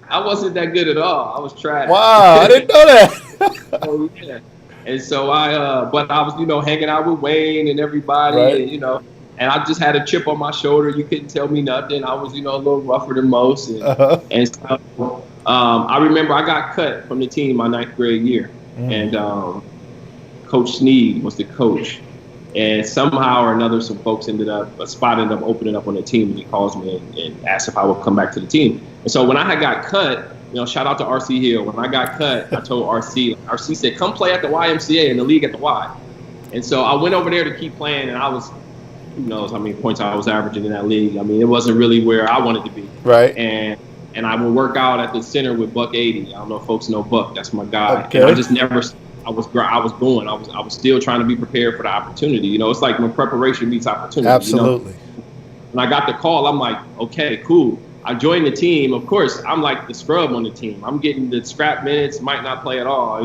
I wasn't that good at all. I was trash. Wow, I didn't know that. Oh, yeah. And so but I was, hanging out with Wayne and everybody, Right. and, and I just had a chip on my shoulder. You couldn't tell me nothing. I was, a little rougher than most. And so I remember I got cut from the team my 9th grade year. And Coach Sneed was the coach. And somehow or another, some folks a spot ended up opening up on the team, and he calls me and asked if I would come back to the team. And so when I had got cut, shout out to RC Hill. When I got cut, I told RC said, come play at the YMCA in the league at the Y. And so I went over there to keep playing, and I was, who knows how many points I was averaging in that league. I mean, it wasn't really where I wanted to be. Right. And I would work out at the center with Buck 80. I don't know if folks know Buck. That's my guy. Okay. And I just never. I was going. I was still trying to be prepared for the opportunity. It's like when preparation meets opportunity. Absolutely. When I got the call, I'm like, okay, cool. I joined the team. Of course, I'm like the scrub on the team. I'm getting the scrap minutes, might not play at all,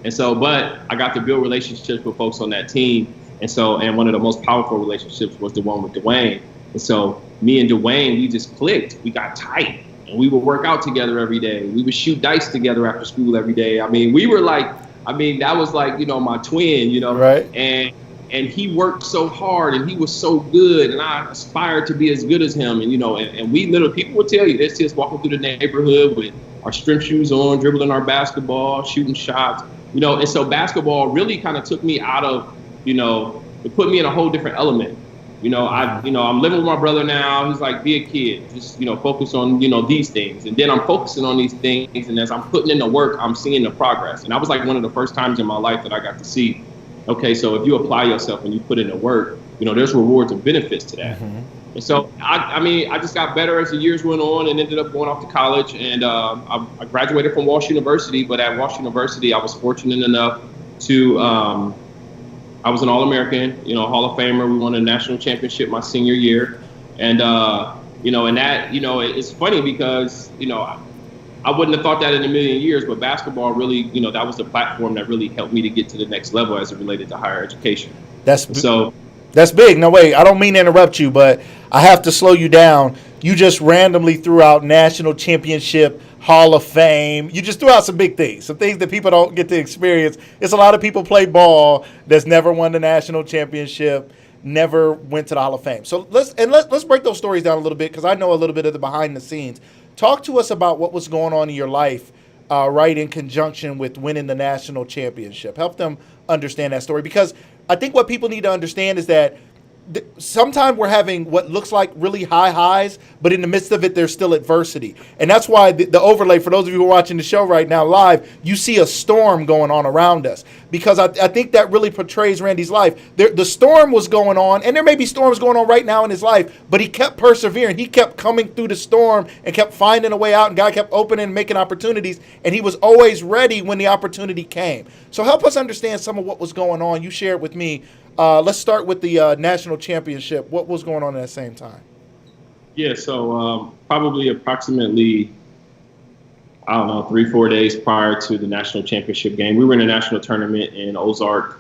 And so, but I got to build relationships with folks on that team. And one of the most powerful relationships was the one with Dwayne. And so me and Dwayne, we just clicked. We got tight. And we would work out together every day. We would shoot dice together after school every day. I mean, we were like, that was like, my twin, Right. And he worked so hard and he was so good. And I aspired to be as good as him. And, and we literally, people would tell you, they see us walking through the neighborhood with our strength shoes on, dribbling our basketball, shooting shots, And so basketball really kind of took me out of, it put me in a whole different element. I'm living with my brother now. He's like, be a kid, just, focus on, these things. And then I'm focusing on these things. And as I'm putting in the work, I'm seeing the progress. And that was like one of the first times in my life that I got to see, okay, so if you apply yourself and you put in the work, there's rewards and benefits to that. And so, I just got better as the years went on and ended up going off to college. And I graduated from Walsh University. But at Walsh University, I was fortunate enough to I was an All-American, Hall of Famer. We won a national championship my senior year. And, and that, it's funny because, I wouldn't have thought that in a million years, but basketball really, that was the platform that really helped me to get to the next level as it related to higher education. That's big. No, wait, I don't mean to interrupt you, but I have to slow you down. You just randomly threw out national championship, Hall of Fame. You just threw out some big things, some things that people don't get to experience. It's a lot of people play ball that's never won the national championship, never went to the Hall of Fame. So let's break those stories down a little bit because I know a little bit of the behind the scenes. Talk to us about what was going on in your life, right, in conjunction with winning the national championship. Help them understand that story because I think what people need to understand is that sometimes we're having what looks like really high highs, but in the midst of it, there's still adversity. And that's why the overlay, for those of you who are watching the show right now live, you see a storm going on around us. Because I think that really portrays Randy's life. The storm was going on, and there may be storms going on right now in his life, but he kept persevering. He kept coming through the storm and kept finding a way out, and God kept opening and making opportunities, and he was always ready when the opportunity came. So help us understand some of what was going on. You shared with me. Let's start with the national championship. What was going on at the same time? Yeah, so probably approximately, 3-4 days prior to the national championship game, we were in a national tournament in Ozark,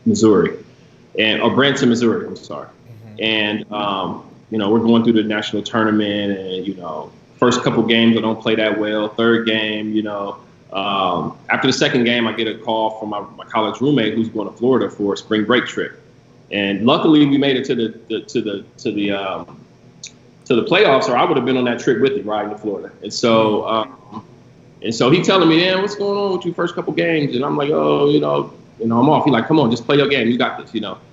Missouri, Branson, Missouri. I'm sorry. And we're going through the national tournament, and first couple games I don't play that well. Third game, after the second game, I get a call from my college roommate who's going to Florida for a spring break trip, and luckily we made it to the playoffs, or I would have been on that trip with him riding to Florida. And so he telling me, "Man, what's going on with you first couple games?" And I'm like, "Oh, I'm off." He's like, "Come on, just play your game. You got this."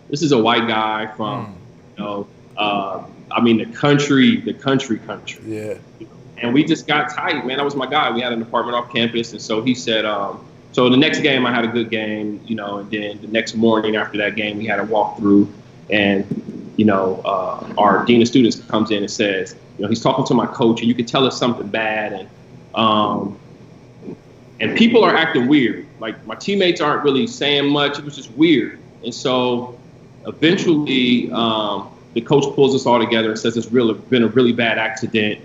This is a white guy from, the country. Yeah. And we just got tight, man. That was my guy. We had an apartment off campus. And so he said, So the next game, I had a good game, and then the next morning after that game, we had a walkthrough, and our dean of students comes in and says, he's talking to my coach, and you can tell it's something bad, and people are acting weird. Like, my teammates aren't really saying much. It was just weird. And so eventually, the coach pulls us all together and says it's been a really bad accident.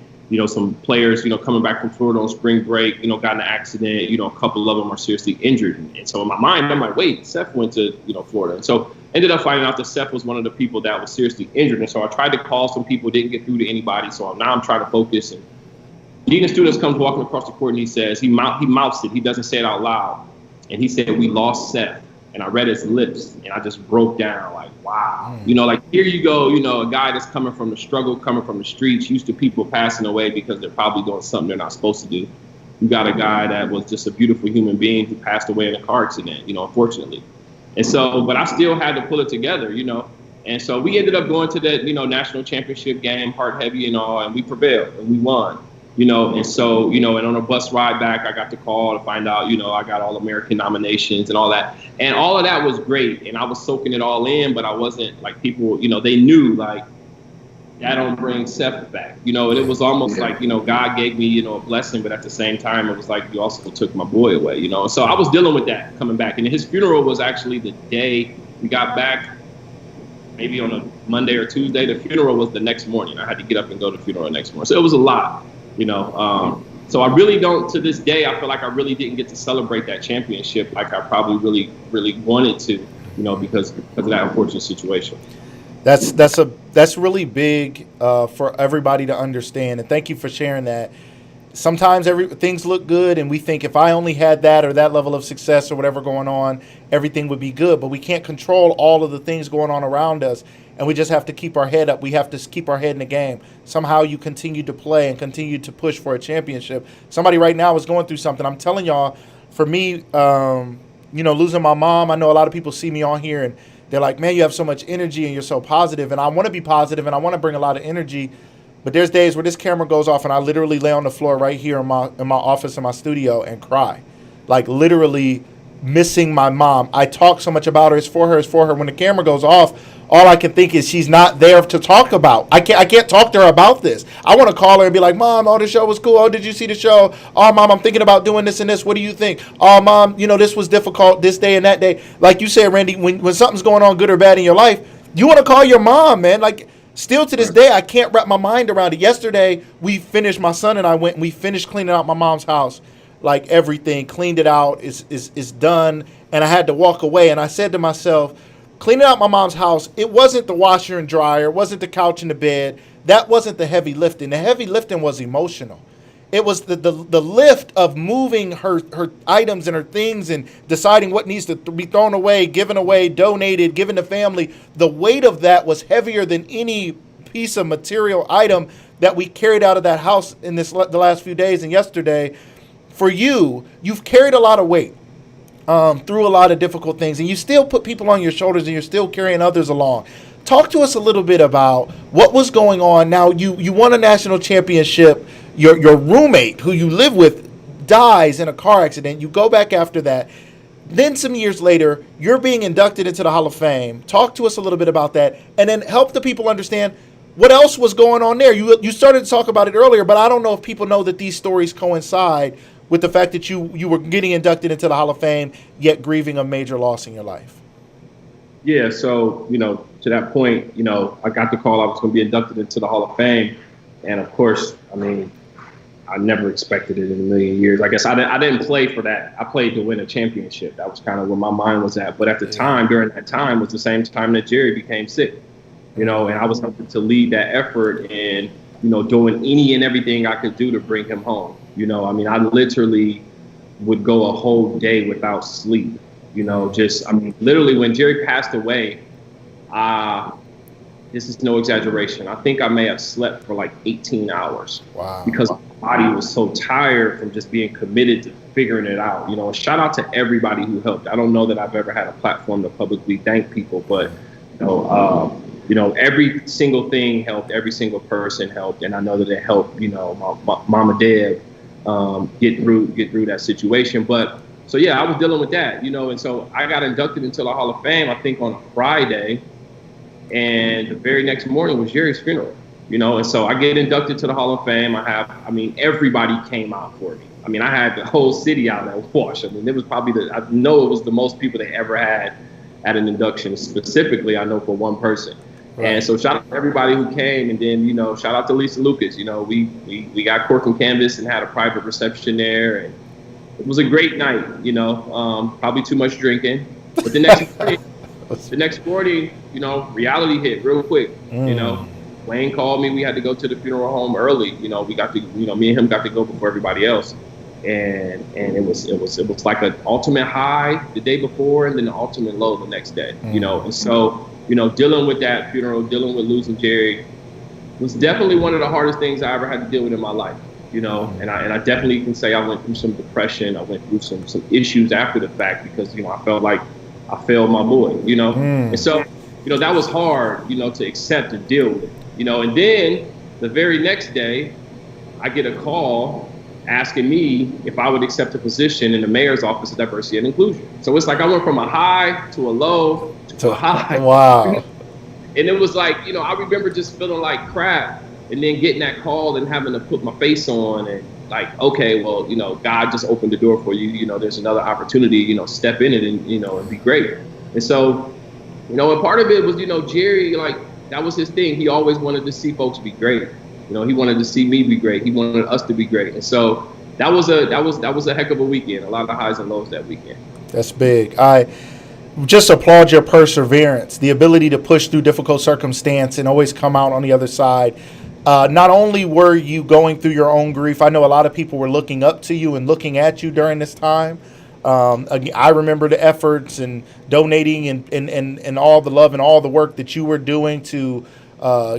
Some players, coming back from Florida on spring break, got in an accident. A couple of them are seriously injured. And so in my mind, I'm like, wait, Seth went to, Florida. And so ended up finding out that Seth was one of the people that was seriously injured. And so I tried to call some people, didn't get through to anybody. So now I'm trying to focus. And Dean of Students comes walking across the court, and he says, he mouths it. He doesn't say it out loud. And he said, we lost Seth. And I read his lips, and I just broke down, like, wow. Here you go, a guy that's coming from the struggle, coming from the streets, used to people passing away because they're probably doing something they're not supposed to do. You got a guy that was just a beautiful human being who passed away in a car accident, unfortunately. And so, but I still had to pull it together, And so we ended up going to that, national championship game, heart heavy and all, and we prevailed and we won. And so, and on a bus ride back, I got the call to find out, I got All-American nominations and all that. And all of that was great. And I was soaking it all in, but I wasn't like people, they knew like, that don't bring Seth back, and it was almost like, God gave me, a blessing, but at the same time, it was like, you also took my boy away, So I was dealing with that coming back. And his funeral was actually the day we got back, maybe on a Monday or Tuesday. The funeral was the next morning. I had to get up and go to the funeral the next morning. So it was a lot. So I really don't, to this day, I feel like I really didn't get to celebrate that championship like I probably really, really wanted to, because of that unfortunate situation. That's really big for everybody to understand, and thank you for sharing that. Sometimes things look good, and we think if I only had that or that level of success or whatever going on, everything would be good. But we can't control all of the things going on around us, and we just have to keep our head up. We have to keep our head in the game. Somehow you continue to play and continue to push for a championship. Somebody right now is going through something. I'm telling y'all, for me, losing my mom, I know a lot of people see me on here, and they're like, man, you have so much energy and you're so positive. And I want to be positive, and I want to bring a lot of energy. But there's days where this camera goes off and I literally lay on the floor right here in my office in my studio and cry, like literally missing my mom. I talk so much about her. It's for her. When the camera goes off, all I can think is she's not there to talk about. I can't talk to her about this. I want to call her and be like, Mom, the show was cool. Oh, did you see the show? Oh, Mom, I'm thinking about doing this and this. What do you think? Oh, Mom, this was difficult this day and that day. Like you said, Randy, when something's going on good or bad in your life, you want to call your mom, man. Like, still to this day, I can't wrap my mind around it. Yesterday, my son and I went and we finished cleaning out my mom's house. Like everything, cleaned it out, is done. And I had to walk away. And I said to myself, cleaning out my mom's house, it wasn't the washer and dryer, it wasn't the couch and the bed. That wasn't the heavy lifting. The heavy lifting was emotional. It was the lift of moving her items and her things and deciding what needs to be thrown away, given away, donated, given to family. The weight of that was heavier than any piece of material item that we carried out of that house in the last few days and yesterday. For you've carried a lot of weight through a lot of difficult things, and you still put people on your shoulders and you're still carrying others along. Talk to us a little bit about what was going on. Now, you won a national championship. Your roommate, who you live with, dies in a car accident. You go back after that. Then some years later, you're being inducted into the Hall of Fame. Talk to us a little bit about that, and then help the people understand what else was going on there. You started to talk about it earlier, but I don't know if people know that these stories coincide with the fact that you were getting inducted into the Hall of Fame, yet grieving a major loss in your life. Yeah, so, to that point, I got the call I was going to be inducted into the Hall of Fame. And of course, I never expected it in a million years. I guess I didn't play for that. I played to win a championship. That was kind of where my mind was at. But at the time, during that time, was the same time that Jerry became sick, and I was hoping to lead that effort and, doing any and everything I could do to bring him home. I literally would go a whole day without sleep, literally when Jerry passed away, this is no exaggeration, I think I may have slept for like 18 hours. Wow. Because my body was so tired from just being committed to figuring it out. Shout out to everybody who helped. I don't know that I've ever had a platform to publicly thank people, but, every single thing helped, every single person helped. And I know that it helped, my Mama Deb, get through that situation. But so yeah, I was dealing with that, and so I got inducted into the Hall of Fame, I think on a Friday, and the very next morning was Jerry's funeral, and so I get inducted to the Hall of Fame. Everybody came out for me. I had the whole city out at Wash. It was probably I know it was the most people they ever had at an induction, specifically, I know for one person. Right. And so shout out to everybody who came, and then, shout out to Lisa Lucas. We got cork and canvas and had a private reception there, and it was a great night, probably too much drinking. But the next morning, reality hit real quick, Wayne called me. We had to go to the funeral home early. We got to, me and him got to go before everybody else. And it was like an ultimate high the day before and then the ultimate low the next day, And so, dealing with that funeral, dealing with losing Jerry was definitely one of the hardest things I ever had to deal with in my life, and I definitely can say I went through some depression. I went through some issues after the fact because, I felt like I failed my boy, And so, that was hard, to accept and deal with, and then the very next day I get a call asking me if I would accept a position in the mayor's office of diversity and inclusion. So it's like I went from a high to a low to a high. Wow. And it was like, I remember just feeling like crap and then getting that call and having to put my face on and like, okay, well, God just opened the door for you. There's another opportunity, step in it and, and be great. And so, and part of it was, Jerry, like that was his thing. He always wanted to see folks be great. He wanted to see me be great. He wanted us to be great. And so that was a heck of a weekend. A lot of highs and lows that weekend. That's big. I just applaud your perseverance, the ability to push through difficult circumstance and always come out on the other side. Not only were you going through your own grief, I know a lot of people were looking up to you and looking at you during this time. I remember the efforts and donating and all the love and all the work that you were doing to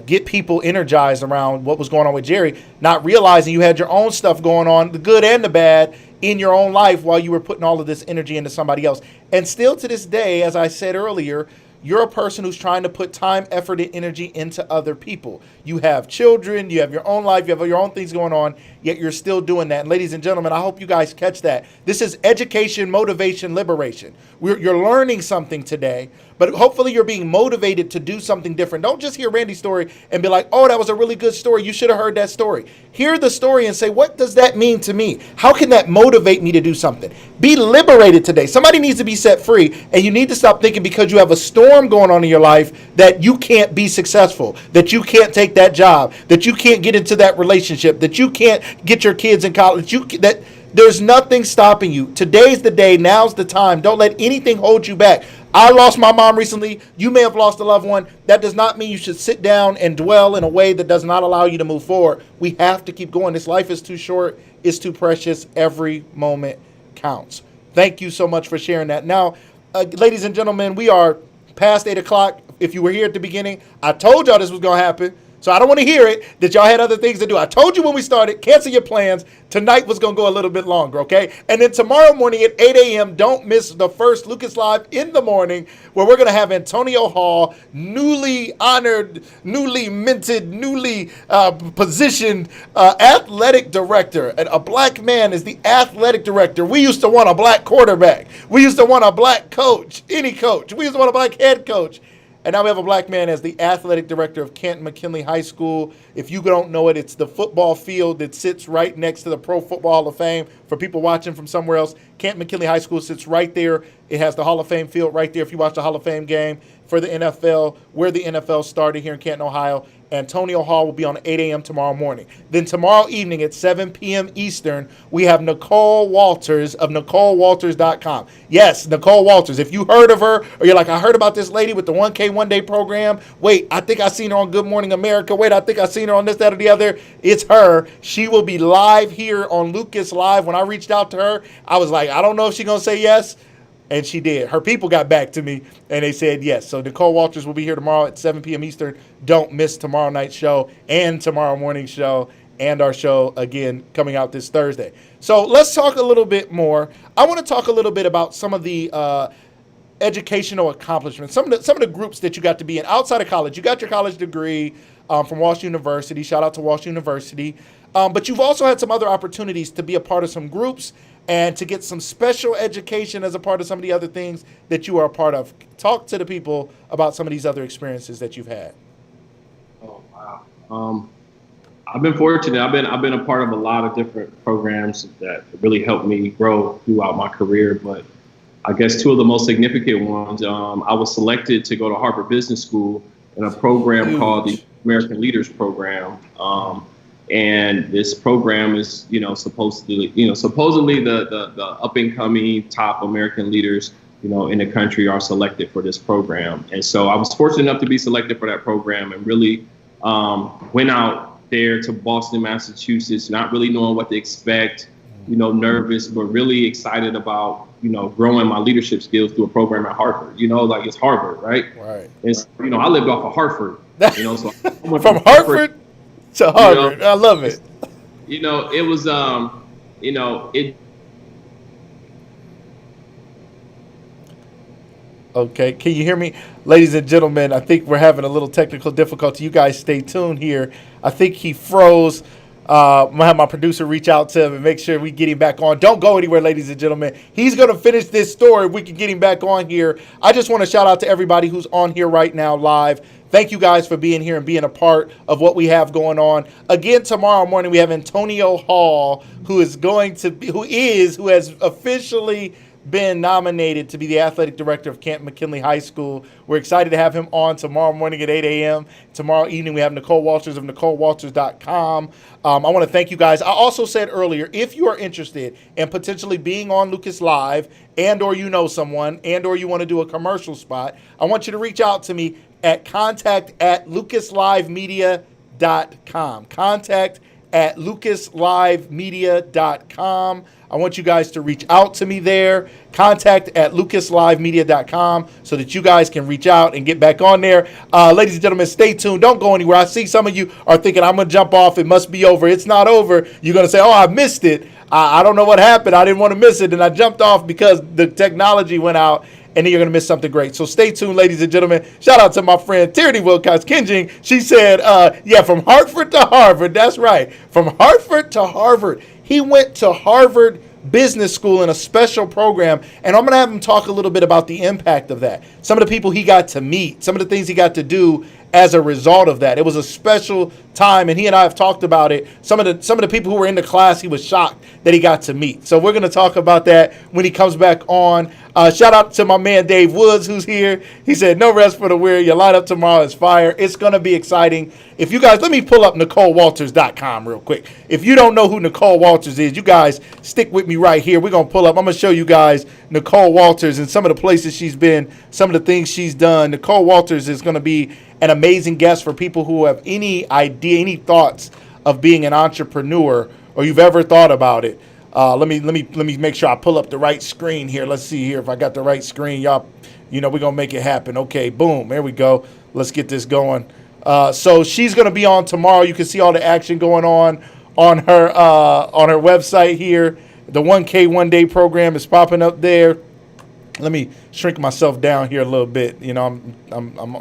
get people energized around what was going on with Jerry, not realizing you had your own stuff going on, the good and the bad, in your own life while you were putting all of this energy into somebody else. And still to this day, as I said earlier, you're a person who's trying to put time, effort, and energy into other people. You have children, you have your own life, you have your own things going on, yet you're still doing that. And ladies and gentlemen, I hope you guys catch that. This is education, motivation, liberation. You're learning something today, but hopefully you're being motivated to do something different. Don't just hear Randy's story and be like, oh, that was a really good story. You should have heard that story. Hear the story and say, what does that mean to me? How can that motivate me to do something? Be liberated today. Somebody needs to be set free, and you need to stop thinking because you have a storm going on in your life that you can't be successful, that you can't take that job, that you can't get into that relationship, that you can't get your kids in college, that there's nothing stopping you. Today's the day. Now's the time. Don't let anything hold you back. I lost my mom recently. You may have lost a loved one. That does not mean you should sit down and dwell in a way that does not allow you to move forward. We have to keep going. This life is too short. It's too precious. Every moment counts. Thank you so much for sharing that. Now, ladies and gentlemen, we are past 8 o'clock. If you were here at the beginning, I told y'all this was going to happen. So I don't want to hear it that y'all had other things to do. I told you when we started, cancel your plans. Tonight was going to go a little bit longer, okay? And then tomorrow morning at 8 a.m., don't miss the first Lucas Live in the morning, where we're going to have Antonio Hall, newly honored, newly minted, newly positioned athletic director. And a black man is the athletic director. We used to want a black quarterback. We used to want a black coach, any coach. We used to want a black head coach. And now we have a black man as the athletic director of Canton-McKinley High School. If you don't know it, it's the football field that sits right next to the Pro Football Hall of Fame. For people watching from somewhere else, Canton-McKinley High School sits right there. It has the Hall of Fame field right there. If you watch the Hall of Fame game for the NFL, where the NFL started here in Canton, Ohio, Antonio Hall will be on 8 a.m. tomorrow morning. Then tomorrow evening at 7 p.m. Eastern, we have Nicole Walters of NicoleWalters.com. Yes, Nicole Walters. If you heard of her, or you're like, I heard about this lady with the 1K One Day program. Wait, I think I seen her on Good Morning America. Wait, I think I seen her on this, that, or the other. It's her. She will be live here on Lucas Live. When I reached out to her, I was like, I don't know if she's going to say yes. And she did. Her people got back to me, and they said yes. So Nicole Walters will be here tomorrow at 7 p.m. Eastern. Don't miss tomorrow night's show and tomorrow morning's show and our show, again, coming out this Thursday. So let's talk a little bit more. I want to talk a little bit about some of the educational accomplishments, some of the groups that you got to be in outside of college. You got your college degree from Walsh University. Shout out to Walsh University. But you've also had some other opportunities to be a part of some groups and to get some special education as a part of some of the other things that you are a part of. Talk to the people about some of these other experiences that you've had. Oh, wow. I've been fortunate. I've been a part of a lot of different programs that really helped me grow throughout my career. But I guess two of the most significant ones, I was selected to go to Harvard Business School in a program called the American Leaders Program. And this program is, supposedly the up and coming top American leaders, in the country are selected for this program. And so I was fortunate enough to be selected for that program, and really went out there to Boston, Massachusetts, not really knowing what to expect, nervous, but really excited about, growing my leadership skills through a program at Harvard. It's Harvard, right? Right. And so, I lived off of Hartford, so I went from Hartford to Harvard. I love it. It was, Okay, can you hear me? Ladies and gentlemen, I think we're having a little technical difficulty. You guys stay tuned here. I think he froze. I'm going to have my producer reach out to him and make sure we get him back on. Don't go anywhere, ladies and gentlemen. He's going to finish this story. We can get him back on here. I just want to shout out to everybody who's on here right now live. Thank you guys for being here and being a part of what we have going on. Again, tomorrow morning, we have Antonio Hall, who has officially been nominated to be the athletic director of Camp McKinley High School. We're excited to have him on tomorrow morning at 8 a.m. Tomorrow evening, we have Nicole Walters of NicoleWalters.com. I want to thank you guys. I also said earlier, if you are interested in potentially being on Lucas Live, and or someone, and or you want to do a commercial spot, I want you to reach out to me at contact@lucaslivemedia.com. Contact@lucaslivemedia.com. I want you guys to reach out to me there. Contact@lucaslivemedia.com so that you guys can reach out and get back on there. Ladies and gentlemen, stay tuned. Don't go anywhere. I see some of you are thinking, I'm going to jump off. It must be over. It's not over. You're going to say, oh, I missed it. I don't know what happened. I didn't want to miss it. And I jumped off because the technology went out. And then you're going to miss something great. So stay tuned, ladies and gentlemen. Shout out to my friend Tierney Wilcox-Kinjing. She said, from Hartford to Harvard. That's right. From Hartford to Harvard. He went to Harvard Business School in a special program. And I'm going to have him talk a little bit about the impact of that. Some of the people he got to meet. Some of the things he got to do as a result of that. It was a special time, and he and I have talked about it. Some of the people who were in the class, he was shocked that he got to meet. So we're going to talk about that when he comes back on. Shout out to my man Dave Woods, who's here. He said, no rest for the weary. Your lineup tomorrow is fire. It's going to be exciting. If you guys, let me pull up NicoleWalters.com real quick. If you don't know who Nicole Walters is, you guys stick with me right here. We're going to pull up. I'm going to show you guys Nicole Walters and some of the places she's been, some of the things she's done. Nicole Walters is going to be an amazing guest for people who have any idea, any thoughts of being an entrepreneur, or you've ever thought about it. Let me make sure I pull up the right screen here. Let's see here if I got the right screen. Y'all, we're gonna make it happen. Okay, boom, there we go. Let's get this going. So she's gonna be on tomorrow. You can see all the action going on her website here. The 1K 1 day program is popping up there. Let me shrink myself down here a little bit. I'm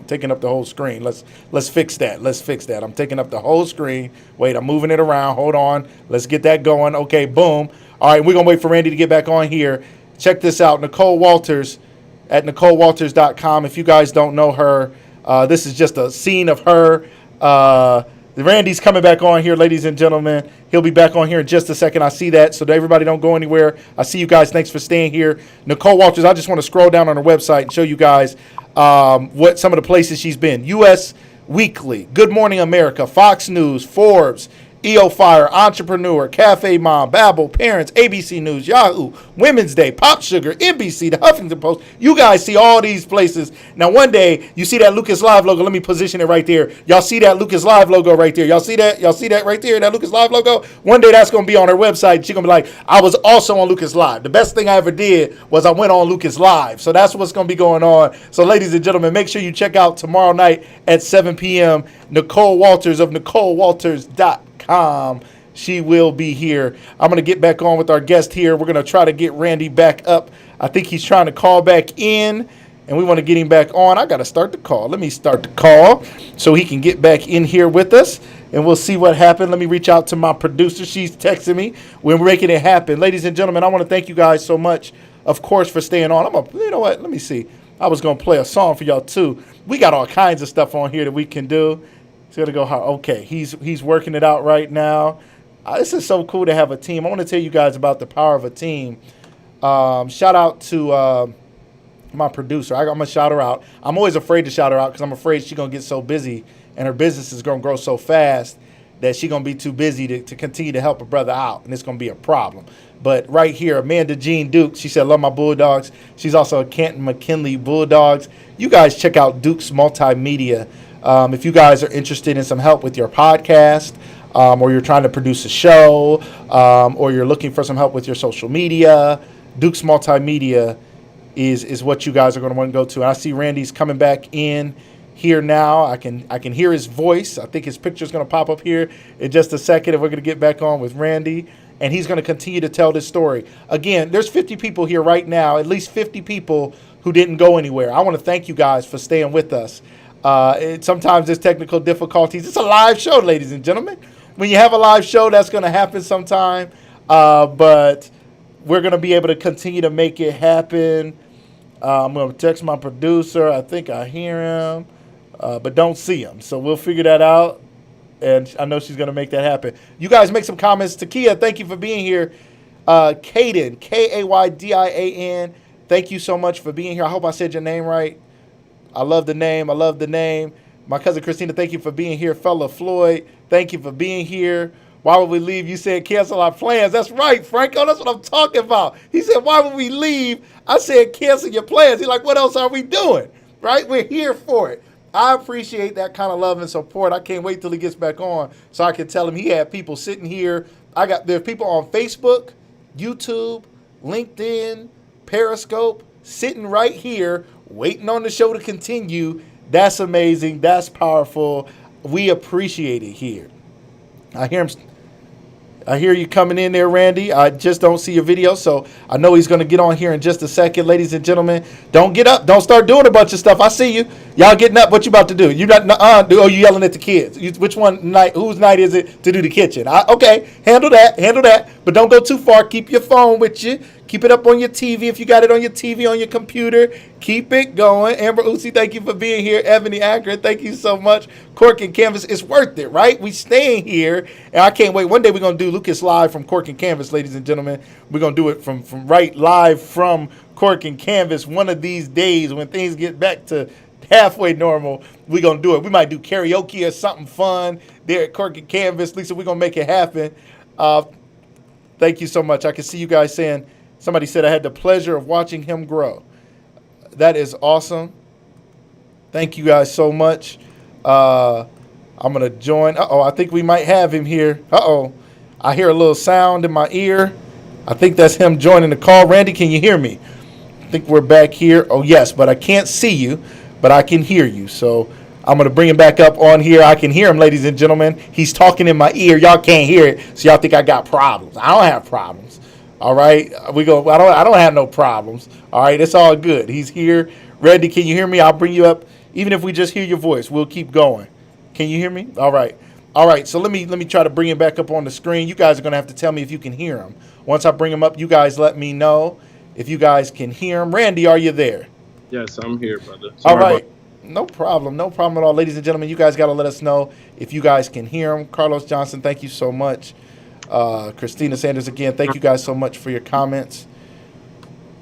taking up the whole screen. Let's fix that. I'm taking up the whole screen. Wait, I'm moving it around. Hold on. Let's get that going. Okay, boom. All right, we're going to wait for Randy to get back on here. Check this out. Nicole Walters at NicoleWalters.com. If you guys don't know her, this is just a scene of her. Randy's coming back on here, ladies and gentlemen. He'll be back on here in just a second. I see that. So everybody don't go anywhere. I see you guys. Thanks for staying here. Nicole Walters, I just want to scroll down on her website and show you guys what some of the places she's been. U.S. Weekly, Good Morning America, Fox News, Forbes, EO Fire, Entrepreneur, Cafe Mom, Babel, Parents, ABC News, Yahoo, Women's Day, Pop Sugar, NBC, The Huffington Post. You guys see all these places. Now, one day, you see that Lucas Live logo. Let me position it right there. Y'all see that Lucas Live logo right there. Y'all see that? Y'all see that right there, that Lucas Live logo? One day, that's going to be on her website. She's going to be like, I was also on Lucas Live. The best thing I ever did was I went on Lucas Live. So that's what's going to be going on. So, ladies and gentlemen, make sure you check out tomorrow night at 7 p.m. Nicole Walters of NicoleWalters.com. She will be here. I'm going to get back on with our guest here. We're going to try to get Randy back up. I think he's trying to call back in, and we want to get him back on. I got to start the call. Let me start the call so he can get back in here with us. and we'll see what happened. Let me reach out to my producer. She's texting me. We're making it happen. Ladies and gentlemen, I want to thank you guys so much, of course, for staying on. You know what? Let me see. I was going to play a song for y'all, too. We got all kinds of stuff on here that we can do. It's going to go hard. Okay, he's working it out right now. This is so cool to have a team. I want to tell you guys about the power of a team. Shout out to my producer. I'm going to shout her out. I'm always afraid to shout her out because I'm afraid she's going to get so busy and her business is going to grow so fast that she's going to be too busy to continue to help her brother out, and it's going to be a problem. But right here, Amanda Jean Duke, she said, love my Bulldogs. She's also a Canton McKinley Bulldogs. You guys check out Duke's Multimedia. If you guys are interested in some help with your podcast, or you're trying to produce a show, or you're looking for some help with your social media, Duke's Multimedia is what you guys are going to want to go to. And I see Randy's coming back in here now. I can hear his voice. I think his picture is going to pop up here in just a second, and we're going to get back on with Randy. And he's going to continue to tell this story. Again, there's 50 people here right now, at least 50 people who didn't go anywhere. I want to thank you guys for staying with us. Sometimes there's technical difficulties. It's a live show, ladies and gentlemen. When you have a live show, that's going to happen sometime. But we're going to be able to continue to make it happen. I'm going to text my producer. I think I hear him, but don't see him. So we'll figure that out. And I know she's going to make that happen. You guys make some comments. Takia, thank you for being here. Kayden, Kaydin, thank you so much for being here. I hope I said your name right. I love the name. My cousin Christina, thank you for being here. Fella Floyd, thank you for being here. Why would we leave? You said cancel our plans. That's right, Franco. That's what I'm talking about. He said, why would we leave? I said, cancel your plans. He's like, what else are we doing? Right? We're here for it. I appreciate that kind of love and support. I can't wait till he gets back on so I can tell him he had people sitting here. There's people on Facebook, YouTube, LinkedIn, Periscope, sitting right here waiting on the show to continue. That's amazing. That's powerful. We appreciate it here. I hear you coming in there, Randy. I just don't see your video, so I know he's going to get on here in just a second. Ladies and gentlemen, don't get up. Don't start doing a bunch of stuff. I see you. Y'all getting up. What you about to do? You not? Oh, you yelling at the kids. Which one night? Whose night is it to do the kitchen? Okay, handle that. But don't go too far. Keep your phone with you. Keep it up on your TV. If you got it on your TV, on your computer, keep it going. Amber Uzi, thank you for being here. Ebony Akron, thank you so much. Cork and Canvas, it's worth it, right? We staying here, and I can't wait. One day we're going to do Lucas Live from Cork and Canvas, ladies and gentlemen. We're going to do it from live from Cork and Canvas. One of these days when things get back to halfway normal, we're going to do it. We might do karaoke or something fun there at Cork and Canvas. Lisa, we're going to make it happen. Thank you so much. I can see you guys saying, somebody said I had the pleasure of watching him grow. That is awesome. Thank you guys so much. I'm going to join. I think we might have him here. I hear a little sound in my ear. I think that's him joining the call. Randy, can you hear me? I think we're back here. Oh, yes, but I can't see you, but I can hear you. So I'm going to bring him back up on here. I can hear him, ladies and gentlemen. He's talking in my ear. Y'all can't hear it, so y'all think I got problems. I don't have problems. All right, I don't have no problems. All right, it's all good. He's here. Randy, can you hear me? I'll bring you up. Even if we just hear your voice, we'll keep going. Can you hear me? All right. So let me try to bring him back up on the screen. You guys are gonna have to tell me if you can hear him. Once I bring him up, you guys let me know if you guys can hear him. Randy, are you there? Yes, I'm here, brother. All right. No problem at all. Ladies and gentlemen, you guys got to let us know if you guys can hear him. Carlos Johnson, thank you so much. Christina Sanders, again, thank you guys so much for your comments.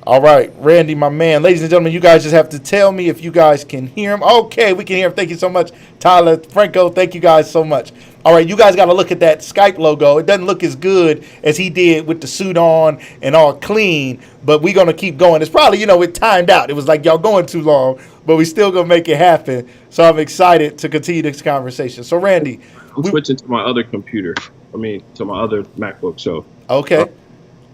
All right, Randy, my man. Ladies and gentlemen, you guys just have to tell me if you guys can hear him. Okay, we can hear him. Thank you so much. Tyler, Franco, thank you guys so much. All right, you guys got to look at that Skype logo. It doesn't look as good as he did with the suit on and all clean, but we're going to keep going. It's probably, it timed out. It was like y'all going too long, but we still going to make it happen. So I'm excited to continue this conversation. So, Randy. I'm switching to my other computer. To my other MacBook. So. Okay.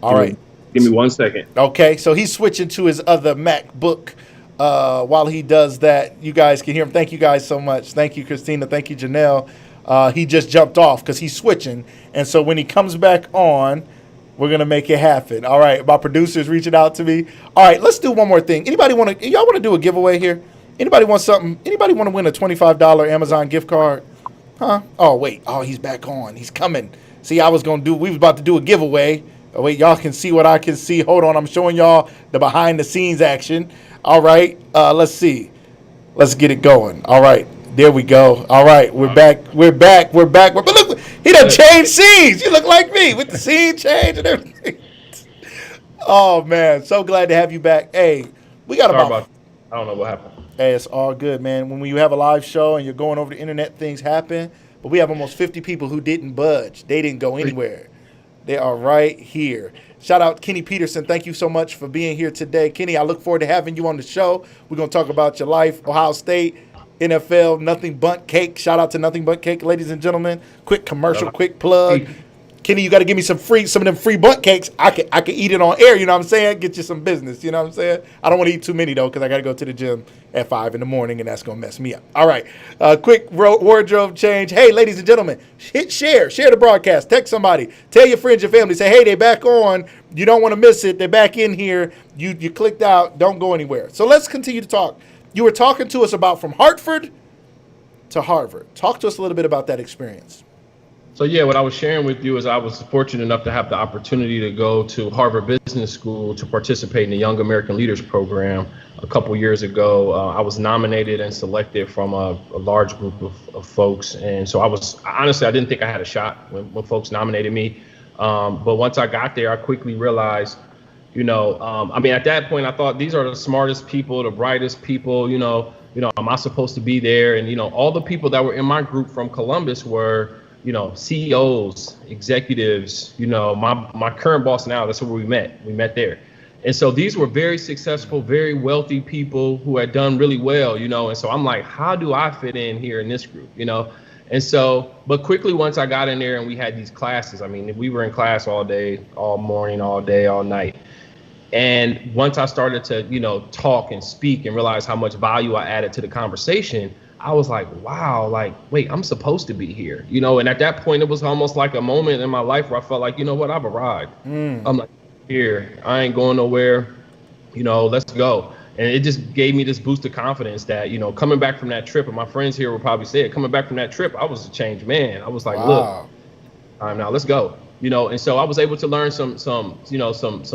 All right. Give me 1 second. Okay, so he's switching to his other MacBook while he does that. You guys can hear him. Thank you guys so much. Thank you, Christina. Thank you, Janelle. He just jumped off because he's switching. And so when he comes back on, we're going to make it happen. All right, my producer's reaching out to me. All right, let's do one more thing. Y'all want to do a giveaway here? Anybody want something? Anybody want to win a $25 Amazon gift card? Huh? Oh, wait. Oh, he's back on. He's coming. See, we was about to do a giveaway. Oh, wait, y'all can see what I can see. Hold on. I'm showing y'all the behind the scenes action. All right. Let's see. Let's get it going. All right. There we go. All right. We're back. We're back. We're back. But look, he done changed scenes. You look like me with the scene change and everything. Oh, man. So glad to have you back. Hey, we got I don't know what happened. Hey, it's all good, man. When you have a live show and you're going over the internet, things happen. But we have almost 50 people who didn't budge. They didn't go anywhere. They are right here. Shout out Kenny Peterson. Thank you so much for being here today. Kenny, I look forward to having you on the show. We're going to talk about your life, Ohio State, NFL, Nothing But Cake. Shout out to Nothing But Cake, ladies and gentlemen. Quick commercial, quick plug. Kenny, you got to give me some of them free bunt cakes. I can eat it on air, you know what I'm saying? Get you some business, you know what I'm saying? I don't want to eat too many, though, because I got to go to the gym at 5 in the morning, and that's going to mess me up. All right, quick wardrobe change. Hey, ladies and gentlemen, hit share the broadcast. Text somebody. Tell your friends, your family. Say, hey, they back on. You don't want to miss it. They're back in here. You clicked out. Don't go anywhere. So let's continue to talk. You were talking to us about from Hartford to Harvard. Talk to us a little bit about that experience. So yeah, what I was sharing with you is I was fortunate enough to have the opportunity to go to Harvard Business School to participate in the Young American Leaders Program a couple years ago. I was nominated and selected from a large group of folks. And so I didn't think I had a shot when folks nominated me. But once I got there, I quickly realized, at that point, I thought these are the smartest people, the brightest people, am I supposed to be there? And, all the people that were in my group from Columbus were, CEOs, executives, my current boss now, that's where we met there. And so these were very successful, very wealthy people who had done really well, and so I'm like, how do I fit in here in this group, And so, but quickly once I got in there and we had these classes, we were in class all day, all morning, all day, all night. And once I started to, talk and speak and realize how much value I added to the conversation, I was like, wow, wait, I'm supposed to be here, and at that point, it was almost like a moment in my life where I felt like, you know what, I've arrived. I'm like, here, I ain't going nowhere, let's go. And it just gave me this boost of confidence that, coming back from that trip, and my friends here will probably say it, coming back from that trip, I was a changed man. I was like, wow. Look, now let's go. And so I was able to learn some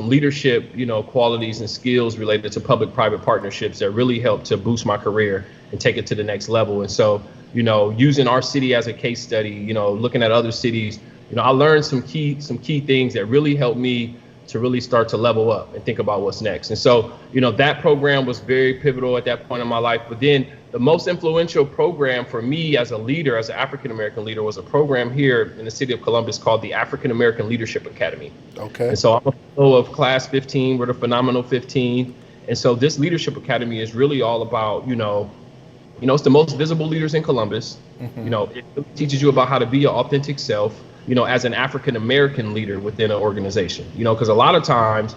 leadership, qualities and skills related to public-private partnerships that really helped to boost my career and take it to the next level. And so, using our city as a case study, looking at other cities, I learned some key things that really helped me to really start to level up and think about what's next. And so, that program was very pivotal at that point in my life. But then the most influential program for me as a leader, as an African-American leader, was a program here in the city of Columbus called the African-American Leadership Academy. Okay. And so I'm a fellow of class 15. We're the phenomenal 15. And so this leadership academy is really all about, it's the most visible leaders in Columbus. Mm-hmm. It teaches you about how to be your authentic self, as an African-American leader within an organization, because a lot of times,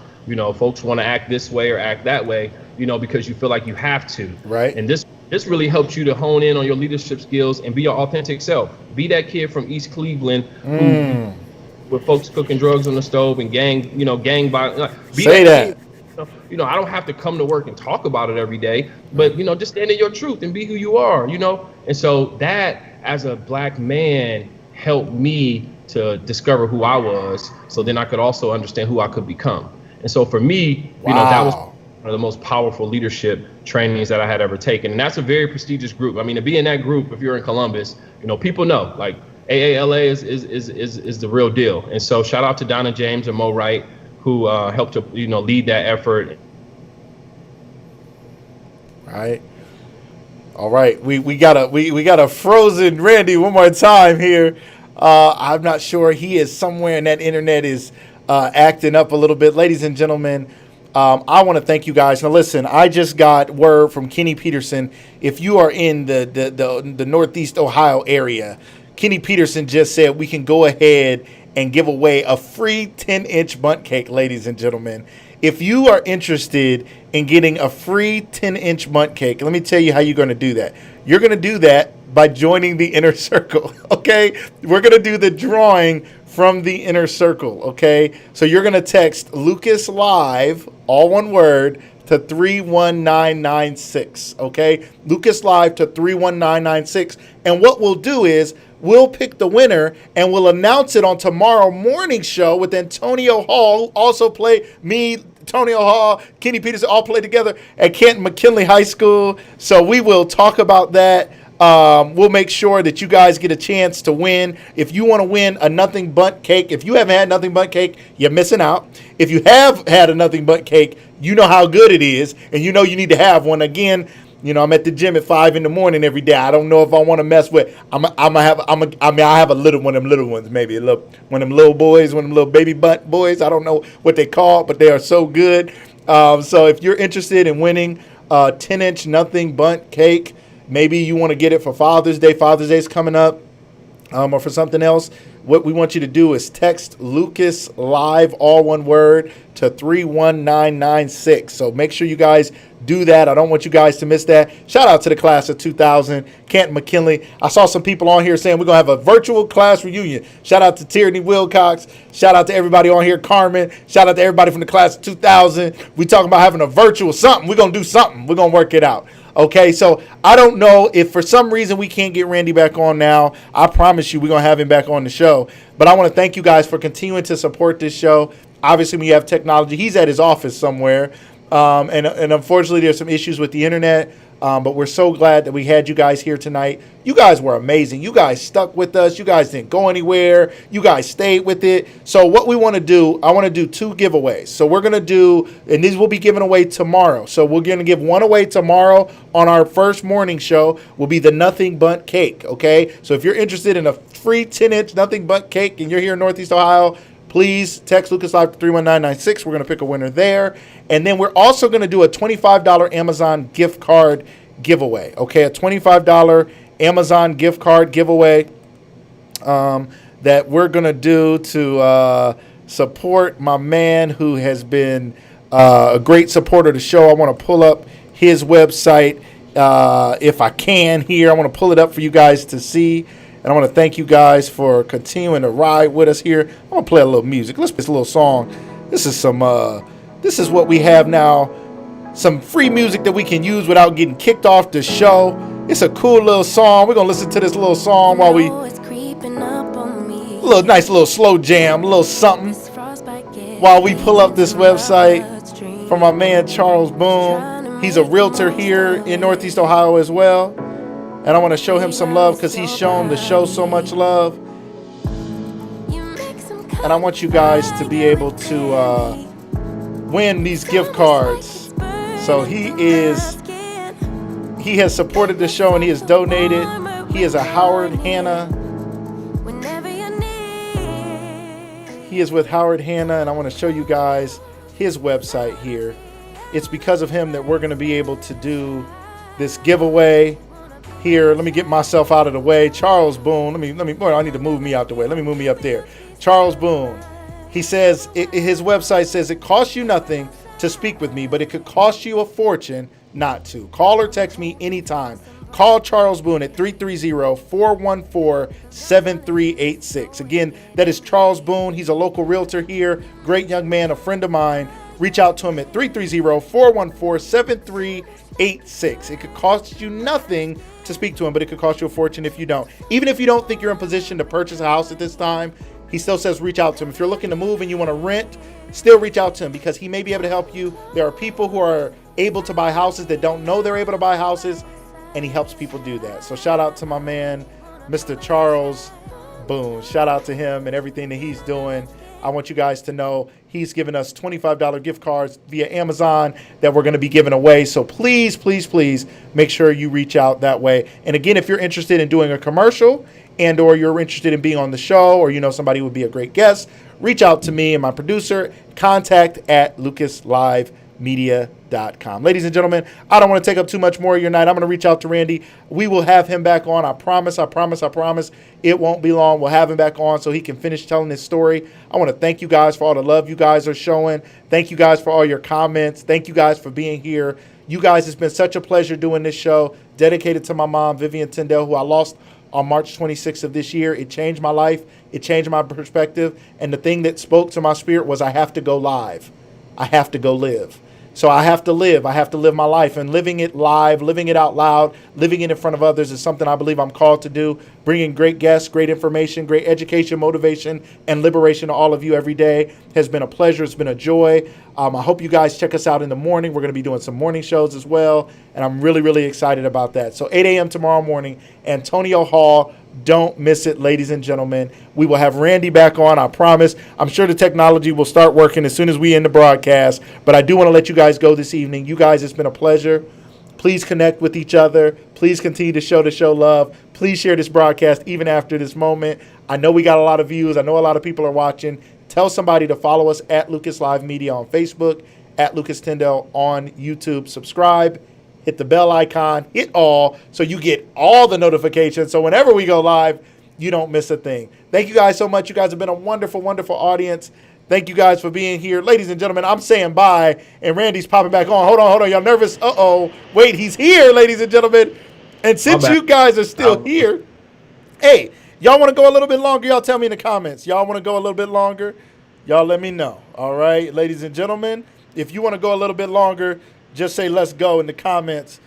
folks want to act this way or act that way, because you feel like you have to. Right. And this really helps you to hone in on your leadership skills and be your authentic self. Be that kid from East Cleveland who, with folks cooking drugs on the stove and gang violence. Say that. I don't have to come to work and talk about it every day, but, just stand in your truth and be who you are, And so that, as a Black man, helped me to discover who I was, so then I could also understand who I could become. And so for me, that was one of the most powerful leadership trainings that I had ever taken. And that's a very prestigious group. To be in that group, if you're in Columbus, people know, AALA is the real deal. And so shout out to Donna James and Mo Wright, who helped to, lead that effort. Right. All right. We got a frozen Randy one more time here. I'm not sure. He is somewhere, and that internet is acting up a little bit. Ladies and gentlemen, I want to thank you guys. Now, listen, I just got word from Kenny Peterson. If you are in the Northeast Ohio area, Kenny Peterson just said we can go ahead and give away a free 10-inch bunt cake, ladies and gentlemen. If you are interested in getting a free 10-inch bunt cake, let me tell you how you're going to do that. You're going to do that by joining the Inner Circle, okay? We're going to do the drawing from the Inner Circle, okay? So you're going to text Lucas Live, all one word, to 31996. Okay, Lucas Live to 31996. And what we'll do is we'll pick the winner and we'll announce it on tomorrow morning show with Antonio Hall, who also played me. Antonio Hall, Kenny Peterson all played together at Canton McKinley High School. So we will talk about that. We'll make sure that you guys get a chance to win. If you want to win a nothing but cake, if you haven't had nothing but cake, you're missing out. If you have had a nothing but cake, you know how good it is, and you know you need to have one. Again, you know, I'm at the gym at 5 in the morning every day. I don't know if I want to mess with. I have a little one of them little ones, maybe a little one of them little boys, one of them little baby butt boys. I don't know what they call, but they are so good. So if you're interested in winning a 10-inch nothing but cake, maybe you want to get it for Father's Day. Father's Day is coming up, or for something else. What we want you to do is text Lucas Live, all one word, to 31996. So make sure you guys do that. I don't want you guys to miss that. Shout out to the class of 2000, Canton McKinley. I saw some people on here saying we're going to have a virtual class reunion. Shout out to Tierney Wilcox. Shout out to everybody on here, Carmen. Shout out to everybody from the class of 2000. We talking about having a virtual something. We're going to do something. We're going to work it out. Okay, so I don't know if for some reason we can't get Randy back on now. I promise you we're going to have him back on the show. But I want to thank you guys for continuing to support this show. Obviously, we have technology. He's at his office somewhere. And unfortunately, there's some issues with the internet. But we're so glad that we had you guys here tonight. You guys were amazing. You guys stuck with us. You guys didn't go anywhere. You guys stayed with it. So what we want to do, I want to do 2 giveaways. So we're going to do, and these will be given away tomorrow. So we're going to give one away tomorrow on our first morning show, will be the Nothing But Cake, okay? So if you're interested in a free 10-inch Nothing But Cake and you're here in Northeast Ohio, please text Lucas Live to 31996. We're going to pick a winner there. And then we're also going to do a $25 Amazon gift card giveaway. Okay, a $25 Amazon gift card giveaway that we're going to do to support my man who has been a great supporter of the show. I want to pull up his website if I can here. I want to pull it up for you guys to see. And I want to thank you guys for continuing to ride with us here. I'm going to play a little music. Let's play this little song. This is this is what we have now. Some free music that we can use without getting kicked off the show. It's a cool little song. We're going to listen to this little song while we, nice little slow jam, a little something, while we pull up this website from my man Charles Boone. He's a realtor here in Northeast Ohio as well. And I want to show him some love because he's shown the show so much love. And I want you guys to be able to win these gift cards. So he has supported the show and he has donated. He is a Howard Hanna. He is with Howard Hanna, and I want to show you guys his website here. It's because of him that we're going to be able to do this giveaway. Here, let me get myself out of the way. Charles Boone, I need to move me out the way. Let me move me up there. Charles Boone, he says, his website says, it costs you nothing to speak with me, but it could cost you a fortune not to. Call or text me anytime. Call Charles Boone at 330-414-7386. Again, that is Charles Boone. He's a local realtor here. Great young man, a friend of mine. Reach out to him at 330-414-7386. It could cost you nothing to speak to him, but it could cost you a fortune if you don't. Even if you don't think you're in position to purchase a house at this time, he still says reach out to him. If you're looking to move and you want to rent, still reach out to him because he may be able to help you. There are people who are able to buy houses that don't know they're able to buy houses, and he helps people do that. So shout out to my man, Mr. Charles Boone. Shout out to him and everything that he's doing. I want you guys to know he's given us $25 gift cards via Amazon that we're going to be giving away. So please, please, please make sure you reach out that way. And again, if you're interested in doing a commercial and or you're interested in being on the show, or you know somebody who would be a great guest, reach out to me and my producer, contact@lucaslivemedia.com. Ladies and gentlemen, I don't want to take up too much more of your night. I'm going to reach out to Randy. We will have him back on. I promise. It won't be long. We'll have him back on so he can finish telling his story. I want to thank you guys for all the love you guys are showing. Thank you guys for all your comments. Thank you guys for being here. You guys, it's been such a pleasure doing this show, dedicated to my mom, Vivian Tyndale, who I lost on March 26th of this year. It changed my life. It changed my perspective. And the thing that spoke to my spirit was I have to go live. I have to go live. So I have to live. I have to live my life, and living it live, living it out loud, living it in front of others is something I believe I'm called to do. Bringing great guests, great information, great education, motivation, and liberation to all of you every day has been a pleasure. It's been a joy. I hope you guys check us out in the morning. We're going to be doing some morning shows as well, and I'm really, really excited about that. So 8 a.m. tomorrow morning, Antonio Hall. Don't miss it, ladies and gentlemen. We will have Randy back on, I promise. I'm sure the technology will start working as soon as we end the broadcast, but I do want to let you guys go this evening. You guys, it's been a pleasure. Please connect with each other. Please continue to show the show love. Please share this broadcast even after this moment. I know we got a lot of views. I know a lot of people are watching. Tell somebody to follow us at Lucas Live Media on Facebook, at Lucas Tyndale on YouTube. Subscribe. Hit the bell icon, hit all, so you get all the notifications. So whenever we go live, you don't miss a thing. Thank you guys so much. You guys have been a wonderful, wonderful audience. Thank you guys for being here. Ladies and gentlemen, I'm saying bye, and Randy's popping back on. Hold on. Y'all nervous? Uh-oh. Wait, he's here, ladies and gentlemen. And since you guys are still here, hey, y'all want to go a little bit longer? Y'all tell me in the comments. Y'all want to go a little bit longer? Y'all let me know. All right, ladies and gentlemen, if you want to go a little bit longer, just say let's go in the comments.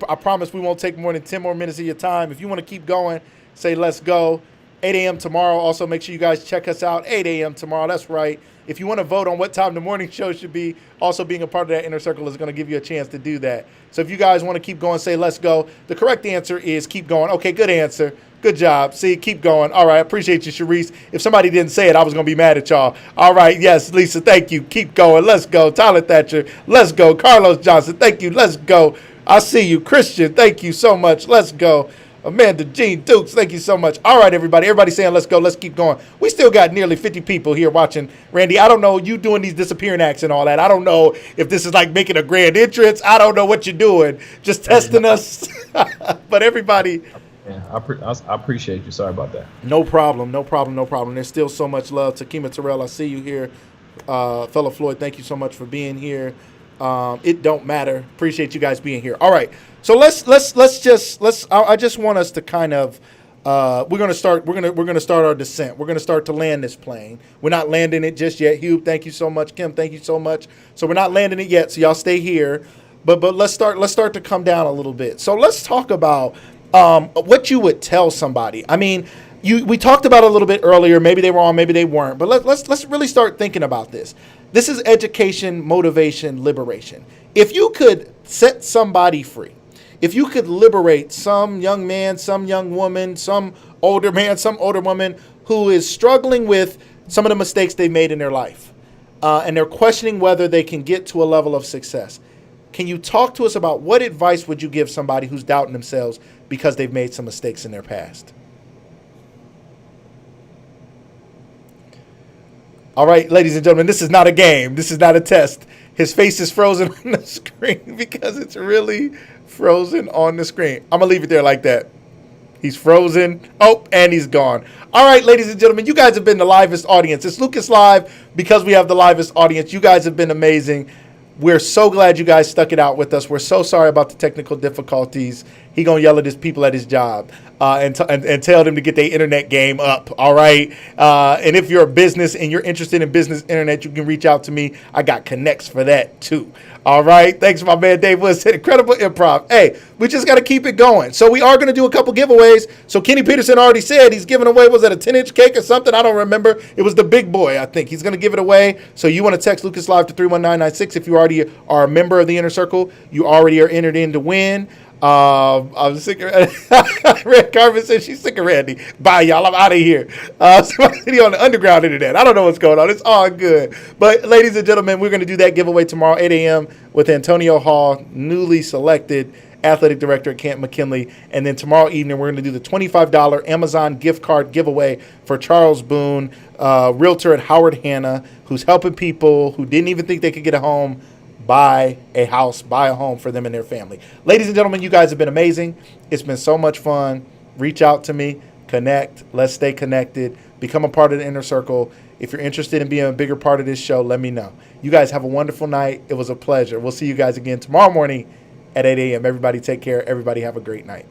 I promise we won't take more than 10 more minutes of your time. If you want to keep going, say let's go. 8 a.m. tomorrow. Also, make sure you guys check us out. 8 a.m. tomorrow. That's right. If you want to vote on what time the morning show should be, also being a part of that inner circle is going to give you a chance to do that. So if you guys want to keep going, say let's go. The correct answer is keep going. Okay, good answer. Good job. See, keep going. All right, I appreciate you, Sharice. If somebody didn't say it, I was going to be mad at y'all. All right, yes, Lisa, thank you. Keep going. Let's go. Tyler Thatcher, let's go. Carlos Johnson, thank you. Let's go. I see you. Christian, thank you so much. Let's go. Amanda Jean Dukes, thank you so much. All right, everybody. Everybody saying let's go. Let's keep going. We still got nearly 50 people here watching. Randy, I don't know. You doing these disappearing acts and all that. I don't know if this is like making a grand entrance. I don't know what you're doing. Just testing us. But everybody... Yeah, I appreciate you. Sorry about that. No problem. There's still so much love. Takima Terrell, I see you here. Fellow Floyd, thank you so much for being here. It don't matter. Appreciate you guys being here. All right. So I just want us to kind of we're gonna start our descent. We're gonna start to land this plane. We're not landing it just yet. Hugh, thank you so much. Kim, thank you so much. So we're not landing it yet. So y'all stay here. But let's start to come down a little bit. So let's talk about what you would tell somebody. I mean, we talked about it a little bit earlier. Maybe they were on, maybe they weren't. But let's really start thinking about this. This is education, motivation, liberation. If you could set somebody free, if you could liberate some young man, some young woman, some older man, some older woman who is struggling with some of the mistakes they made in their life, and they're questioning whether they can get to a level of success, can you talk to us about what advice would you give somebody who's doubting themselves because they've made some mistakes in their past? All right, ladies and gentlemen, this is not a game. This is not a test. His face is frozen on the screen because it's really frozen on the screen. I'm going to leave it there like that. He's frozen. Oh, and he's gone. All right, ladies and gentlemen, you guys have been the livest audience. It's Lucas Live because we have the livest audience. You guys have been amazing. We're so glad you guys stuck it out with us. We're so sorry about the technical difficulties. He gonna yell at his people at his job and tell them to get their internet game up. All right. And if you're a business and you're interested in business internet, you can reach out to me. I got connects for that too. All right. Thanks, my man Dave Woods. Incredible improv. Hey, we just got to keep it going. So we are going to do a couple giveaways. So Kenny Peterson already said he's giving away, was that a 10-inch cake or something? I don't remember. It was the big boy, I think. He's going to give it away. So you want to text Lucas Live to 31996. If you already are a member of the Inner Circle, you already are entered in to win. I'm sick of Red Carpet says she's sick of Randy. Bye, y'all. I'm out of here. Somebody on the underground internet. I don't know what's going on. It's all good. But ladies and gentlemen, we're going to do that giveaway tomorrow, 8 a.m. with Antonio Hall, newly selected athletic director at Camp McKinley. And then tomorrow evening, we're going to do the $25 Amazon gift card giveaway for Charles Boone, realtor at Howard Hanna, who's helping people who didn't even think they could get a home buy a house, buy a home for them and their family. Ladies and gentlemen, you guys have been amazing. It's been so much fun. Reach out to me, connect. Let's stay connected. Become a part of the Inner Circle. If you're interested in being a bigger part of this show, let me know. You guys have a wonderful night. It was a pleasure. We'll see you guys again tomorrow morning at 8 a.m. Everybody take care. Everybody have a great night.